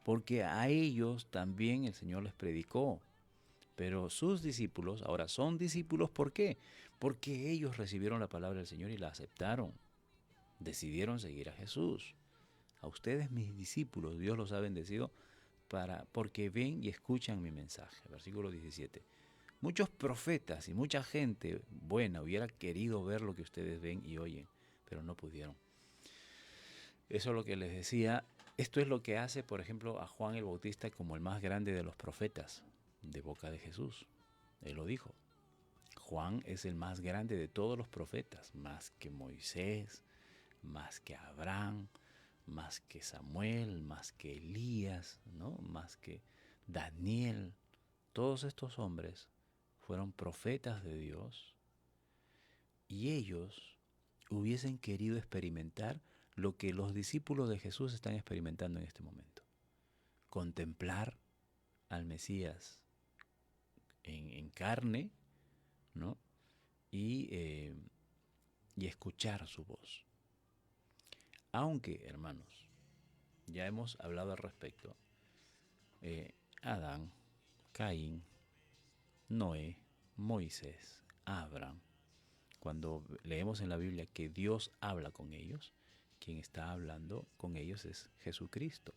Porque a ellos también el Señor les predicó. Pero sus discípulos ahora son discípulos, ¿por qué? Porque ellos recibieron la palabra del Señor y la aceptaron. Decidieron seguir a Jesús. A ustedes, mis discípulos, Dios los ha bendecido porque ven y escuchan mi mensaje. Versículo 17. Muchos profetas y mucha gente buena hubiera querido ver lo que ustedes ven y oyen, pero no pudieron. Eso es lo que les decía. Esto es lo que hace, por ejemplo, a Juan el Bautista como el más grande de los profetas, de boca de Jesús. Él lo dijo. Juan es el más grande de todos los profetas, más que Moisés, más que Abraham, más que Samuel, más que Elías, ¿no? Más que Daniel. Todos estos hombres fueron profetas de Dios y ellos hubiesen querido experimentar lo que los discípulos de Jesús están experimentando en este momento. Contemplar al Mesías en carne, ¿no? Y escuchar su voz. Aunque, hermanos, ya hemos hablado al respecto, Adán, Caín, Noé, Moisés, Abraham, cuando leemos en la Biblia que Dios habla con ellos, quien está hablando con ellos es Jesucristo,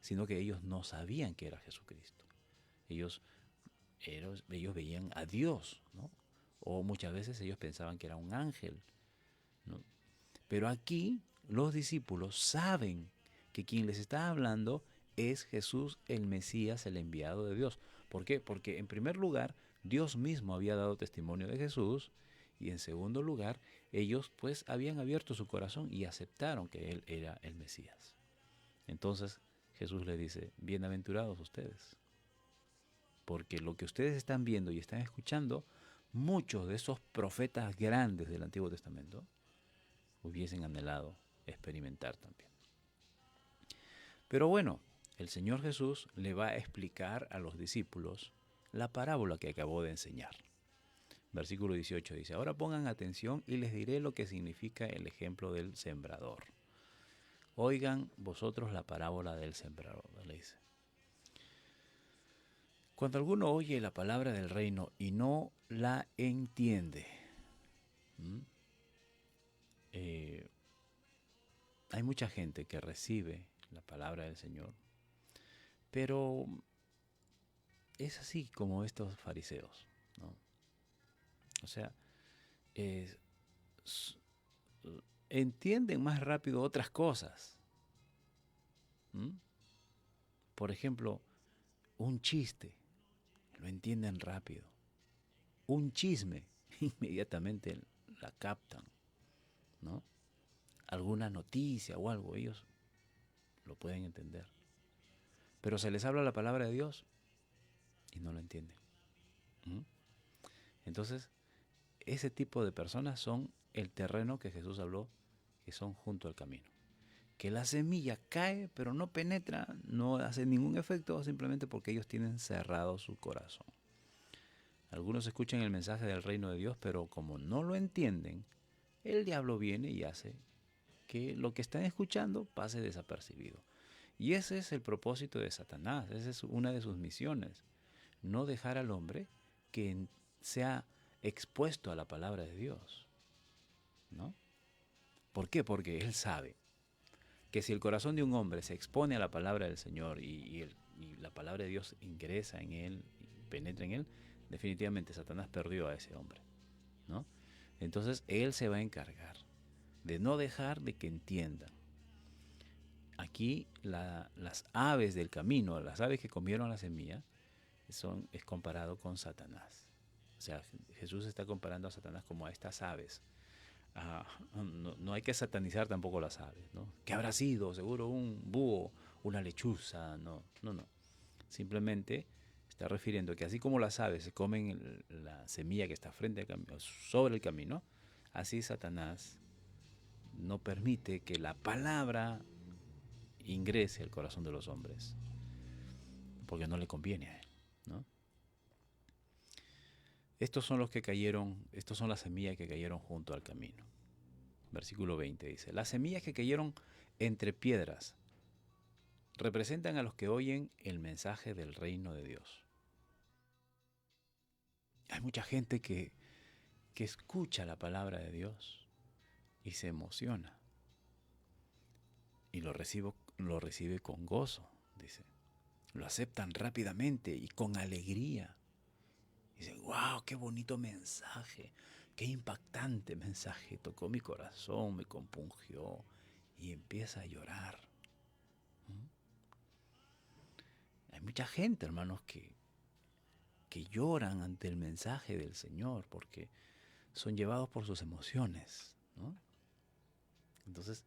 sino que ellos no sabían que era Jesucristo. Ellos veían a Dios, ¿no? O muchas veces ellos pensaban que era un ángel, ¿no? Pero aquí los discípulos saben que quien les está hablando es Jesús el Mesías, el enviado de Dios. ¿Por qué? Porque en primer lugar, Dios mismo había dado testimonio de Jesús, y en segundo lugar, ellos pues habían abierto su corazón y aceptaron que Él era el Mesías. Entonces Jesús les dice, bienaventurados ustedes, porque lo que ustedes están viendo y están escuchando, muchos de esos profetas grandes del Antiguo Testamento hubiesen anhelado experimentar también. Pero bueno, el Señor Jesús le va a explicar a los discípulos la parábola que acabó de enseñar. Versículo 18 dice, ahora pongan atención y les diré lo que significa el ejemplo del sembrador. Oigan vosotros la parábola del sembrador, le dice. Cuando alguno oye la palabra del reino y no la entiende, hay mucha gente que recibe la palabra del Señor, pero es así como estos fariseos, ¿no? O sea, entienden más rápido otras cosas. Por ejemplo, un chiste, lo entienden rápido. Un chisme, inmediatamente la captan, ¿no? Alguna noticia o algo, ellos lo pueden entender. Pero se les habla la palabra de Dios y no lo entienden. Entonces, ese tipo de personas son el terreno que Jesús habló, que son junto al camino. Que la semilla cae, pero no penetra, no hace ningún efecto, simplemente porque ellos tienen cerrado su corazón. Algunos escuchan el mensaje del reino de Dios, pero como no lo entienden, el diablo viene y hace que lo que están escuchando pase desapercibido. Y ese es el propósito de Satanás, esa es una de sus misiones. No dejar al hombre que sea expuesto a la palabra de Dios, ¿no? ¿Por qué? Porque él sabe que si el corazón de un hombre se expone a la palabra del Señor y la palabra de Dios ingresa en él, penetra en él, definitivamente Satanás perdió a ese hombre, ¿no? Entonces él se va a encargar de no dejar de que entiendan. Aquí las aves del camino, las aves que comieron la semilla, es comparado con Satanás. O sea, Jesús está comparando a Satanás como a estas aves. No hay que satanizar tampoco las aves, ¿no? ¿Qué habrá sido? Seguro un búho, una lechuza. No. Simplemente está refiriendo que así como las aves se comen la semilla que está frente al camino, sobre el camino, así Satanás no permite que la palabra ingrese al corazón de los hombres, porque no le conviene a él, ¿no? Estos son las semillas que cayeron junto al camino. Versículo 20 dice, las semillas que cayeron entre piedras representan a los que oyen el mensaje del reino de Dios. Hay mucha gente que escucha la palabra de Dios y se emociona y lo recibe con gozo, dice. Lo aceptan rápidamente y con alegría. Dicen, wow, qué bonito mensaje, qué impactante mensaje, tocó mi corazón, me compungió y empieza a llorar. Hay mucha gente, hermanos, que lloran ante el mensaje del Señor porque son llevados por sus emociones, ¿no? Entonces,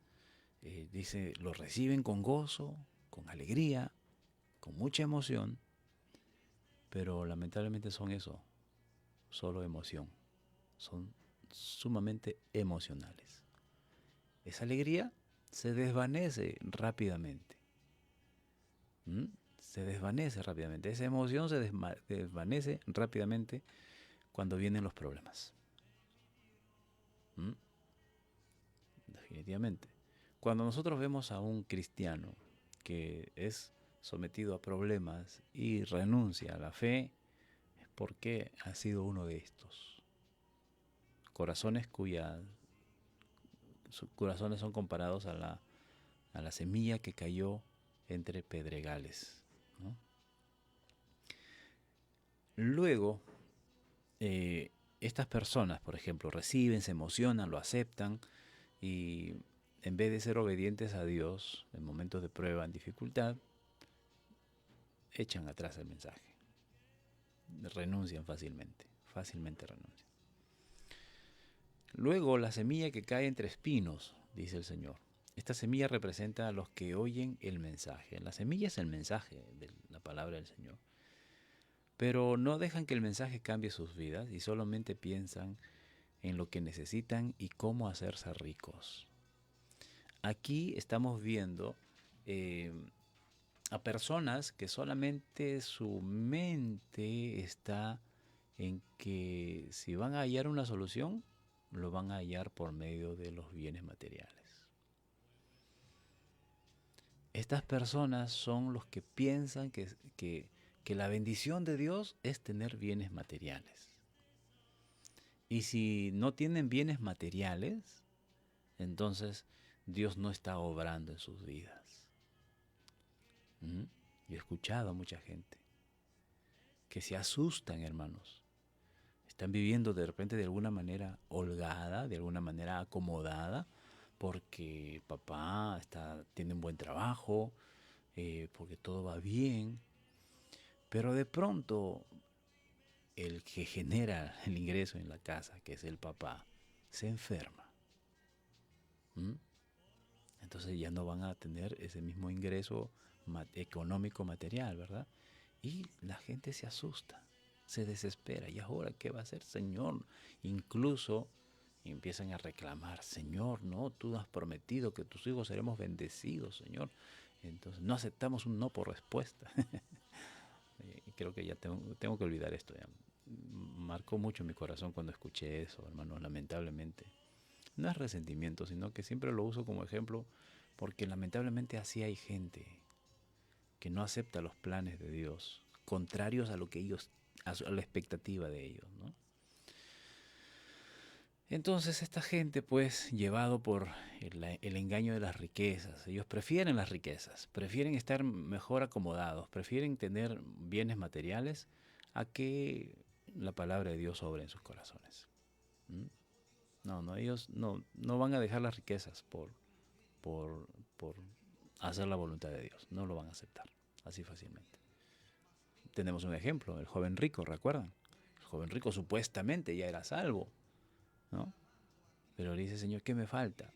dice, lo reciben con gozo, con alegría, con mucha emoción, pero lamentablemente son eso, solo emoción, son sumamente emocionales. Esa alegría se desvanece rápidamente. Se desvanece rápidamente. Esa emoción se desvanece rápidamente cuando vienen los problemas. Definitivamente. Cuando nosotros vemos a un cristiano que es sometido a problemas y renuncia a la fe, es porque ha sido uno de estos corazones sus corazones son comparados a la semilla que cayó entre pedregales, ¿no? Luego, estas personas, por ejemplo, reciben, se emocionan, lo aceptan y en vez de ser obedientes a Dios en momentos de prueba, en dificultad, echan atrás el mensaje. Renuncian fácilmente renuncian. Luego, la semilla que cae entre espinos, dice el Señor. Esta semilla representa a los que oyen el mensaje. La semilla es el mensaje de la palabra del Señor. Pero no dejan que el mensaje cambie sus vidas y solamente piensan en lo que necesitan y cómo hacerse ricos. Aquí estamos viendo a personas que solamente su mente está en que si van a hallar una solución, lo van a hallar por medio de los bienes materiales. Estas personas son los que piensan que la bendición de Dios es tener bienes materiales. Y si no tienen bienes materiales, entonces Dios no está obrando en sus vidas. Yo he escuchado a mucha gente que se asustan, hermanos. Están viviendo de repente de alguna manera holgada, de alguna manera acomodada, porque papá tiene un buen trabajo, porque todo va bien. Pero de pronto el que genera el ingreso en la casa, que es el papá, se enferma. Entonces ya no van a tener ese mismo ingreso económico material, ¿verdad? Y la gente se asusta, se desespera. ¿Y ahora qué va a hacer, Señor? Incluso empiezan a reclamar, Señor, no, tú has prometido que tus hijos seremos bendecidos, Señor. Entonces no aceptamos un no por respuesta. Creo que ya tengo que olvidar esto. Ya. Marcó mucho mi corazón cuando escuché eso, hermano, lamentablemente. No es resentimiento, sino que siempre lo uso como ejemplo porque lamentablemente así hay gente que no acepta los planes de Dios, contrarios a lo que ellos, a la expectativa de ellos, ¿no? Entonces esta gente, pues, llevado por el engaño de las riquezas, ellos prefieren las riquezas, prefieren estar mejor acomodados, prefieren tener bienes materiales a que la palabra de Dios obre en sus corazones. No, ellos no van a dejar las riquezas por hacer la voluntad de Dios, no lo van a aceptar así fácilmente. Tenemos un ejemplo, el joven rico, ¿recuerdan? El joven rico supuestamente ya era salvo, ¿no? Pero le dice, Señor, ¿qué me falta?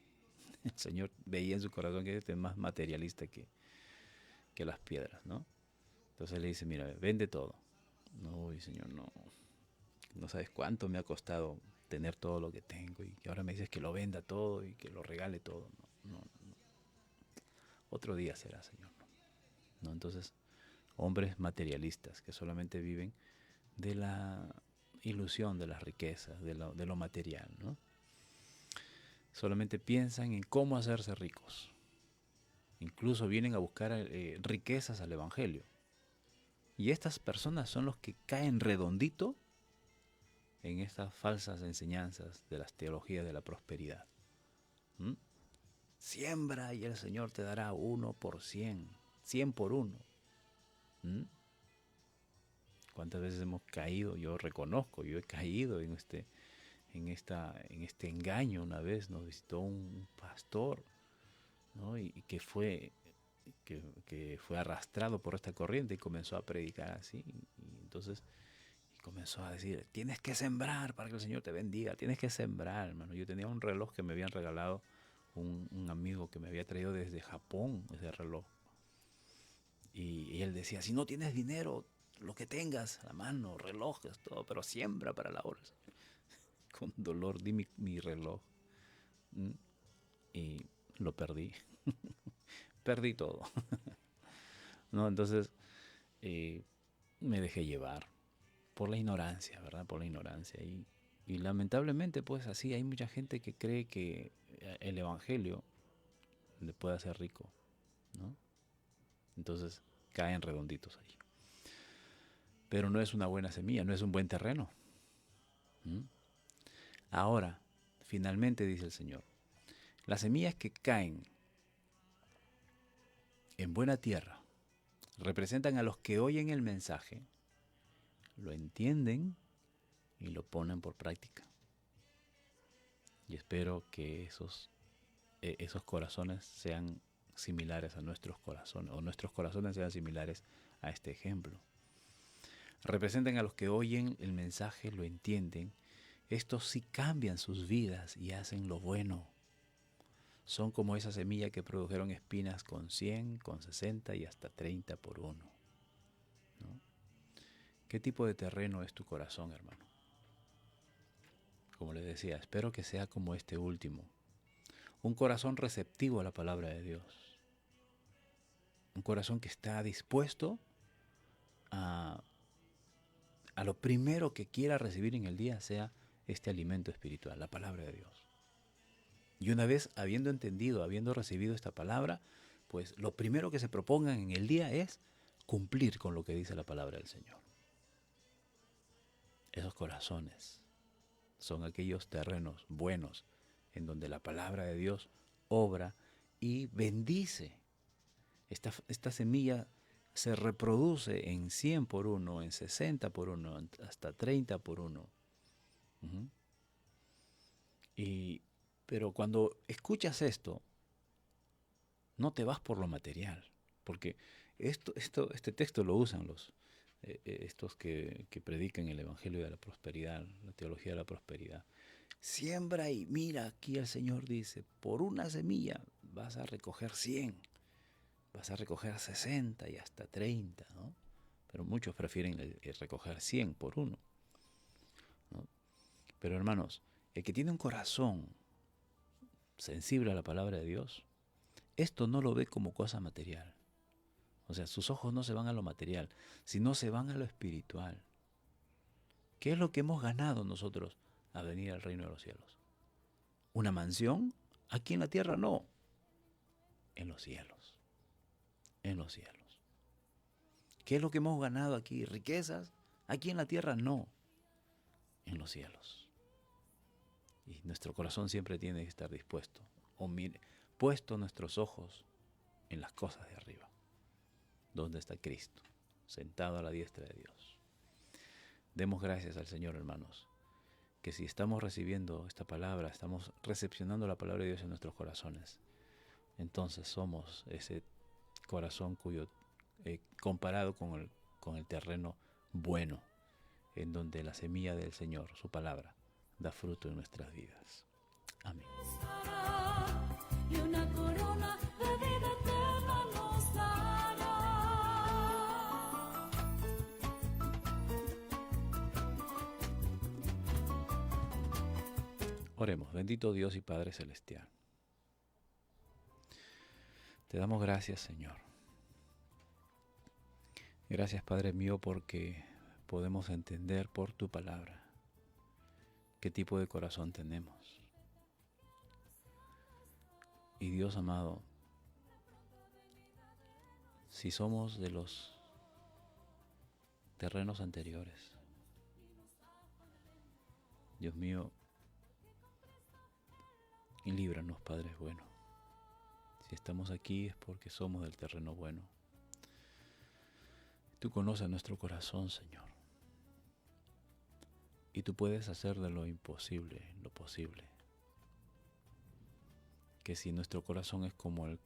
El Señor veía en su corazón que este es más materialista que las piedras, ¿no? Entonces le dice, mira, vende todo. No, Señor, no sabes cuánto me ha costado tener todo lo que tengo y que ahora me dices que lo venda todo y que lo regale todo. No. Otro día será, Señor. No, entonces, hombres materialistas que solamente viven de la ilusión de las riquezas, de lo material, ¿no? Solamente piensan en cómo hacerse ricos. Incluso vienen a buscar riquezas al Evangelio. Y estas personas son los que caen redondito en estas falsas enseñanzas de las teologías de la prosperidad. Siembra y el Señor te dará 1 por 100, 100 por 1. ¿Cuántas veces hemos caído? Yo reconozco, yo he caído en este engaño. Una vez nos visitó un pastor, ¿no? y que fue arrastrado por esta corriente y comenzó a predicar así. Y entonces comenzó a decir, tienes que sembrar para que el Señor te bendiga, tienes que sembrar, hermano. Yo tenía un reloj que me habían regalado un amigo que me había traído desde Japón, ese reloj. Y él decía, si no tienes dinero, lo que tengas, la mano, relojes, todo, pero siembra para la obra. Con dolor di mi reloj y lo perdí. Perdí todo. ¿No? Entonces me dejé llevar por la ignorancia, ¿verdad? Por la ignorancia. Y lamentablemente, pues así hay mucha gente que cree que el Evangelio le puede hacer rico, ¿no? Entonces caen redonditos allí. Pero no es una buena semilla, no es un buen terreno. Ahora, finalmente, dice el Señor, Las semillas que caen en buena tierra representan a los que oyen el mensaje, lo entienden y lo ponen por práctica. Y espero que esos corazones sean similares a nuestros corazones, o nuestros corazones sean similares a este ejemplo. Representan a los que oyen el mensaje, lo entienden. Estos sí cambian sus vidas y hacen lo bueno. Son como esa semilla que produjeron espinas con 100, con 60 y hasta 30 por uno, ¿no? ¿Qué tipo de terreno es tu corazón, hermano? Como les decía, espero que sea como este último. Un corazón receptivo a la palabra de Dios. Un corazón que está dispuesto a lo primero que quiera recibir en el día sea este alimento espiritual, la palabra de Dios. Y una vez habiendo entendido, habiendo recibido esta palabra, pues lo primero que se propongan en el día es cumplir con lo que dice la palabra del Señor. Esos corazones son aquellos terrenos buenos en donde la palabra de Dios obra y bendice. Esta semilla se reproduce en 100 por uno, en 60 por uno, hasta 30 por uno. Pero cuando escuchas esto, no te vas por lo material, porque este texto lo usan estos que predican el Evangelio de la prosperidad, la teología de la prosperidad. Siembra y mira, aquí el Señor dice, por una semilla vas a recoger 100, vas a recoger 60 y hasta 30, ¿no? Pero muchos prefieren recoger 100 por uno, ¿no? Pero hermanos, el que tiene un corazón sensible a la palabra de Dios, esto no lo ve como cosa material. O sea, sus ojos no se van a lo material, sino se van a lo espiritual. ¿Qué es lo que hemos ganado nosotros a venir al reino de los cielos? ¿Una mansión? Aquí en la tierra no. En los cielos. En los cielos. ¿Qué es lo que hemos ganado aquí? ¿Riquezas? Aquí en la tierra no. En los cielos. Y nuestro corazón siempre tiene que estar dispuesto, puesto nuestros ojos en las cosas de arriba, donde está Cristo, sentado a la diestra de Dios. Demos gracias al Señor, hermanos, que si estamos recibiendo esta palabra, estamos recepcionando la palabra de Dios en nuestros corazones, entonces somos ese corazón cuyo, comparado con el terreno bueno, en donde la semilla del Señor, su palabra, da fruto en nuestras vidas. Amén. Y una corona de vida eterna nos dará. Oremos. Bendito Dios y Padre Celestial. Te damos gracias, Señor. Gracias, Padre mío, porque podemos entender por tu palabra qué tipo de corazón tenemos. Y Dios amado, si somos de los terrenos anteriores, Dios mío, y líbranos, Padre bueno. Si estamos aquí es porque somos del terreno bueno. Tú conoces nuestro corazón, Señor. Y tú puedes hacer de lo imposible lo posible. Que si nuestro corazón es como el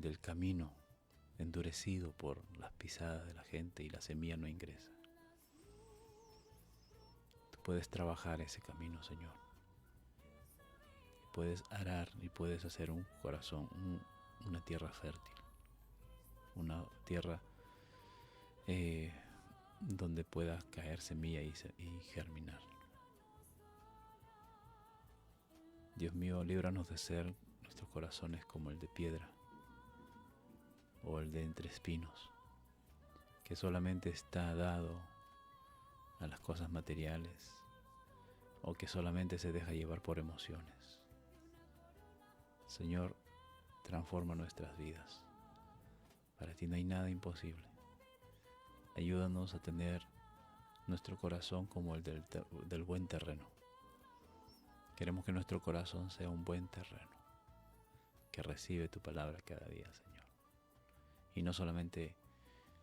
del camino, endurecido por las pisadas de la gente y la semilla no ingresa, tú puedes trabajar ese camino, Señor. Puedes arar y puedes hacer un corazón, una tierra fértil, una tierra donde pueda caer semilla y germinar. Dios mío, líbranos de ser nuestros corazones como el de piedra o el de entre espinos, que solamente está dado a las cosas materiales o que solamente se deja llevar por emociones. Señor, transforma nuestras vidas. Para ti no hay nada imposible. Ayúdanos a tener nuestro corazón como el del buen terreno, Queremos que nuestro corazón sea un buen terreno, que recibe tu palabra cada día, Señor. Y no solamente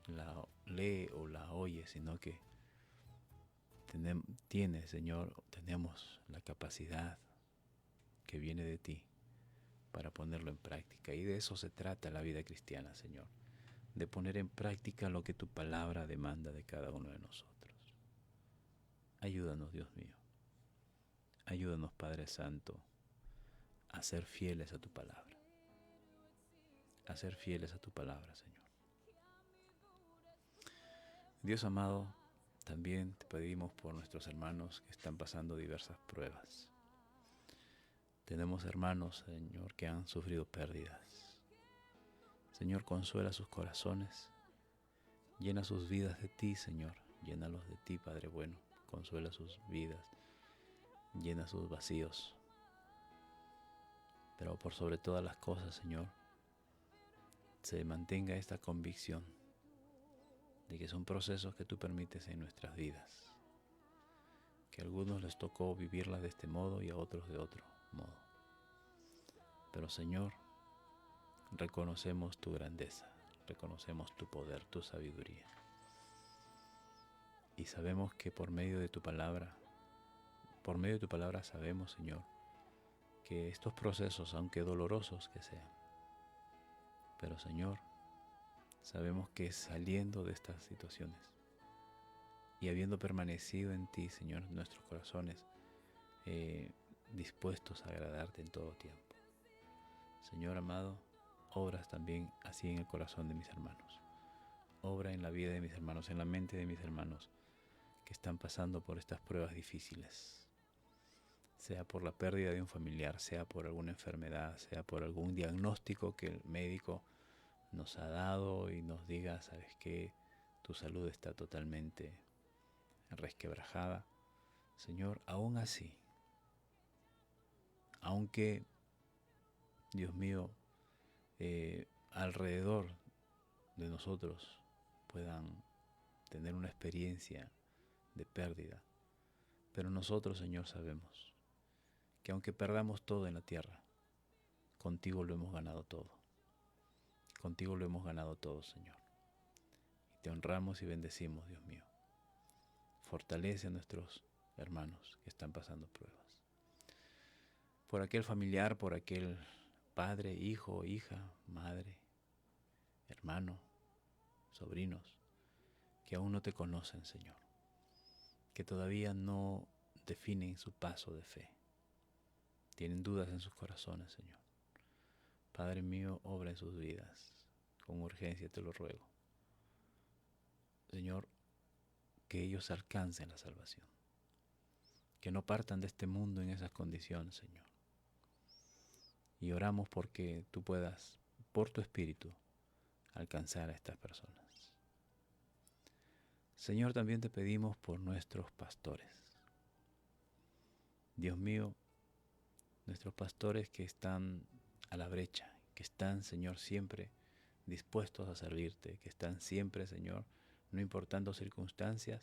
la lee o la oye, sino que tenemos la capacidad que viene de ti para ponerlo en práctica. Y de eso se trata la vida cristiana, Señor, de poner en práctica lo que tu palabra demanda de cada uno de nosotros. Ayúdanos, Dios mío. Ayúdanos, Padre Santo, a ser fieles a tu palabra. A ser fieles a tu palabra, Señor. Dios amado, también te pedimos por nuestros hermanos que están pasando diversas pruebas. Tenemos hermanos, Señor, que han sufrido pérdidas. Señor, consuela sus corazones. Llena sus vidas de ti, Señor. Llénalos de ti, Padre bueno. Consuela sus vidas. Llena sus vacíos. Pero por sobre todas las cosas, Señor, se mantenga esta convicción de que son procesos que tú permites en nuestras vidas. Que a algunos les tocó vivirlas de este modo y a otros de otro modo. Pero, Señor, reconocemos tu grandeza, reconocemos tu poder, tu sabiduría. Y sabemos que por medio de tu palabra sabemos, Señor, que estos procesos, aunque dolorosos que sean, pero, Señor, sabemos que saliendo de estas situaciones y habiendo permanecido en ti, Señor, nuestros corazones dispuestos a agradarte en todo tiempo. Señor amado, obras también así en el corazón de mis hermanos. Obra en la vida de mis hermanos, en la mente de mis hermanos que están pasando por estas pruebas difíciles. Sea por la pérdida de un familiar, sea por alguna enfermedad, sea por algún diagnóstico que el médico nos ha dado y nos diga, ¿sabes qué? Tu salud está totalmente resquebrajada. Señor, aún así, aunque, Dios mío, alrededor de nosotros puedan tener una experiencia de pérdida, pero nosotros, Señor, sabemos que aunque perdamos todo en la tierra, contigo lo hemos ganado todo. Contigo lo hemos ganado todo, Señor. Y te honramos y bendecimos, Dios mío. Fortalece a nuestros hermanos que están pasando pruebas. Por aquel familiar, por aquel padre, hijo, hija, madre, hermano, sobrinos, que aún no te conocen, Señor. Que todavía no definen su paso de fe. Tienen dudas en sus corazones, Señor. Padre mío, obra en sus vidas. Con urgencia te lo ruego. Señor, que ellos alcancen la salvación. Que no partan de este mundo en esas condiciones, Señor. Y oramos porque tú puedas, por tu Espíritu, alcanzar a estas personas. Señor, también te pedimos por nuestros pastores. Dios mío, nuestros pastores que están a la brecha, que están, Señor, siempre dispuestos a servirte, que están siempre, Señor, no importando circunstancias,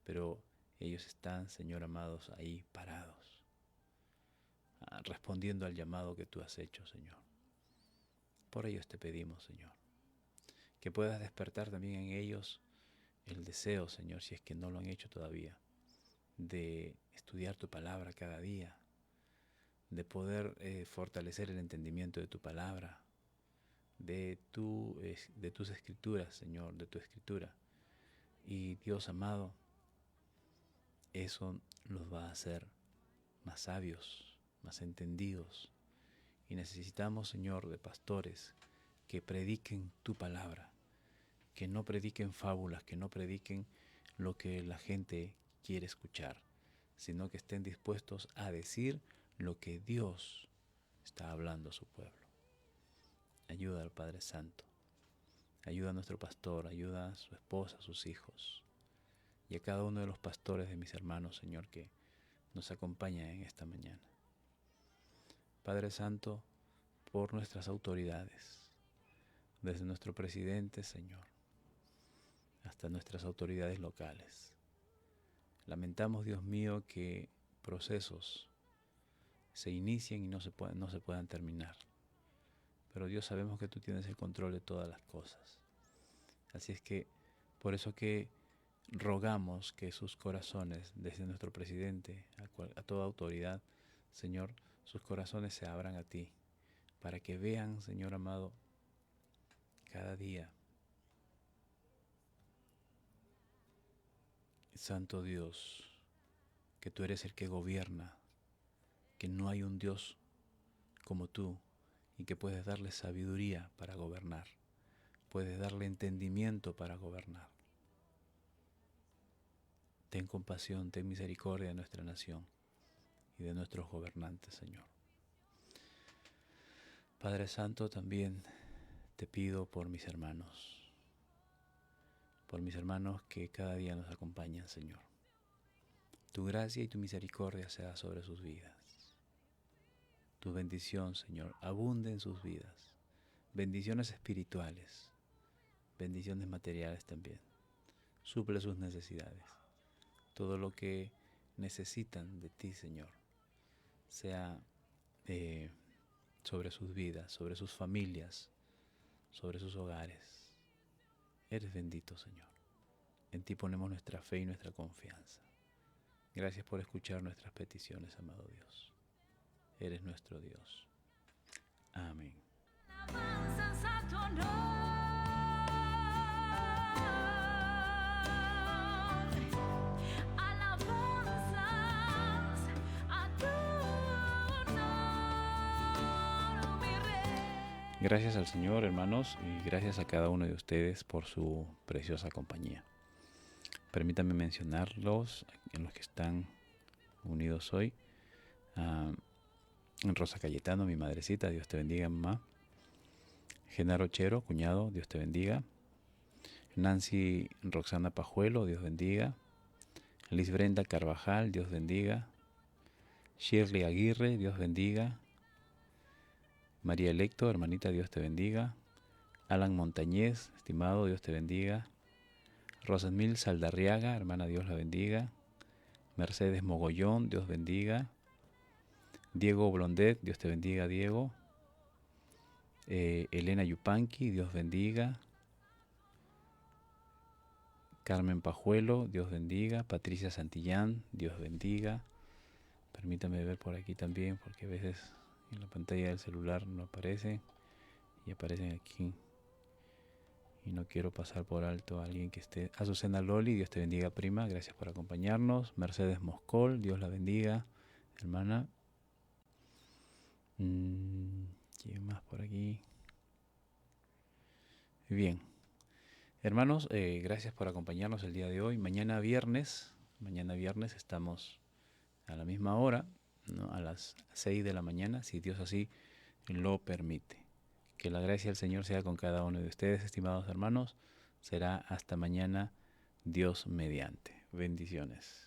pero ellos están, Señor amados, ahí parados, respondiendo al llamado que tú has hecho, Señor. Por ellos te pedimos, Señor, que puedas despertar también en ellos el deseo, Señor, si es que no lo han hecho todavía, de estudiar tu palabra cada día, de poder fortalecer el entendimiento de tu palabra, de tus escrituras, Señor, de tu escritura. Y Dios amado, eso los va a hacer más sabios, más entendidos. Y necesitamos, Señor, de pastores que prediquen tu palabra, que no prediquen fábulas, que no prediquen lo que la gente quiere escuchar, sino que estén dispuestos a decir lo que Dios está hablando a su pueblo. Ayuda al Padre Santo, ayuda a nuestro pastor, ayuda a su esposa, a sus hijos y a cada uno de los pastores de mis hermanos, Señor, que nos acompaña en esta mañana. Padre Santo, por nuestras autoridades, desde nuestro presidente, Señor, hasta nuestras autoridades locales. Lamentamos, Dios mío, que procesos se inicien y no se puedan terminar. Pero Dios, sabemos que tú tienes el control de todas las cosas. Así es que, por eso que rogamos que sus corazones, desde nuestro presidente a toda autoridad, Señor, sus corazones se abran a ti, para que vean, Señor amado, cada día, Santo Dios, que tú eres el que gobierna, que no hay un Dios como tú y que puedes darle sabiduría para gobernar, puedes darle entendimiento para gobernar. Ten compasión, ten misericordia de nuestra nación y de nuestros gobernantes, Señor. Padre Santo, también te pido por mis hermanos que cada día nos acompañan, Señor. Tu gracia y tu misericordia sea sobre sus vidas. Tu bendición, Señor, abunde en sus vidas. Bendiciones espirituales, bendiciones materiales también. Suple sus necesidades. Todo lo que necesitan de ti, Señor, sea sobre sus vidas, sobre sus familias, sobre sus hogares. Eres bendito, Señor. En ti ponemos nuestra fe y nuestra confianza. Gracias por escuchar nuestras peticiones, amado Dios. Eres nuestro Dios. Amén. Gracias al Señor, hermanos, y gracias a cada uno de ustedes por su preciosa compañía. Permítanme mencionarlos en los que están unidos hoy. Rosa Cayetano, mi madrecita, Dios te bendiga, mamá. Genaro Chero, cuñado, Dios te bendiga. Nancy Roxana Pajuelo, Dios bendiga. Liz Brenda Carvajal, Dios bendiga. Shirley Aguirre, Dios bendiga. María Electo, hermanita, Dios te bendiga. Alan Montañez, estimado, Dios te bendiga. Rosamil Saldarriaga, hermana, Dios la bendiga. Mercedes Mogollón, Dios bendiga. Diego Blondet, Dios te bendiga, Diego. Elena Yupanqui, Dios bendiga. Carmen Pajuelo, Dios bendiga. Patricia Santillán, Dios bendiga. Permítame ver por aquí también, porque a veces en la pantalla del celular no aparece y aparecen aquí. Y no quiero pasar por alto a alguien que esté. Azucena Loli, Dios te bendiga, prima. Gracias por acompañarnos. Mercedes Moscol, Dios la bendiga, hermana. ¿Quién más por aquí? Bien. Hermanos, gracias por acompañarnos el día de hoy. Mañana viernes estamos a la misma hora, ¿no? A las 6 de la mañana, si Dios así lo permite. Que la gracia del Señor sea con cada uno de ustedes, estimados hermanos. Será hasta mañana, Dios mediante. Bendiciones.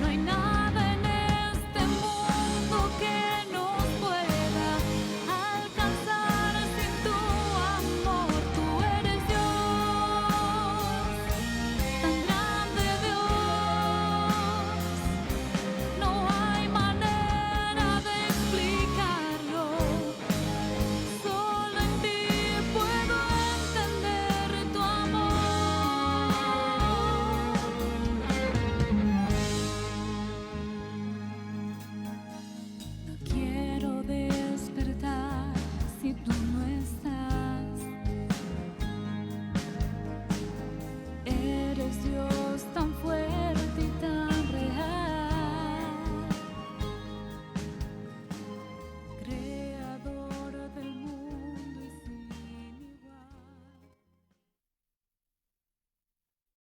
No hay nada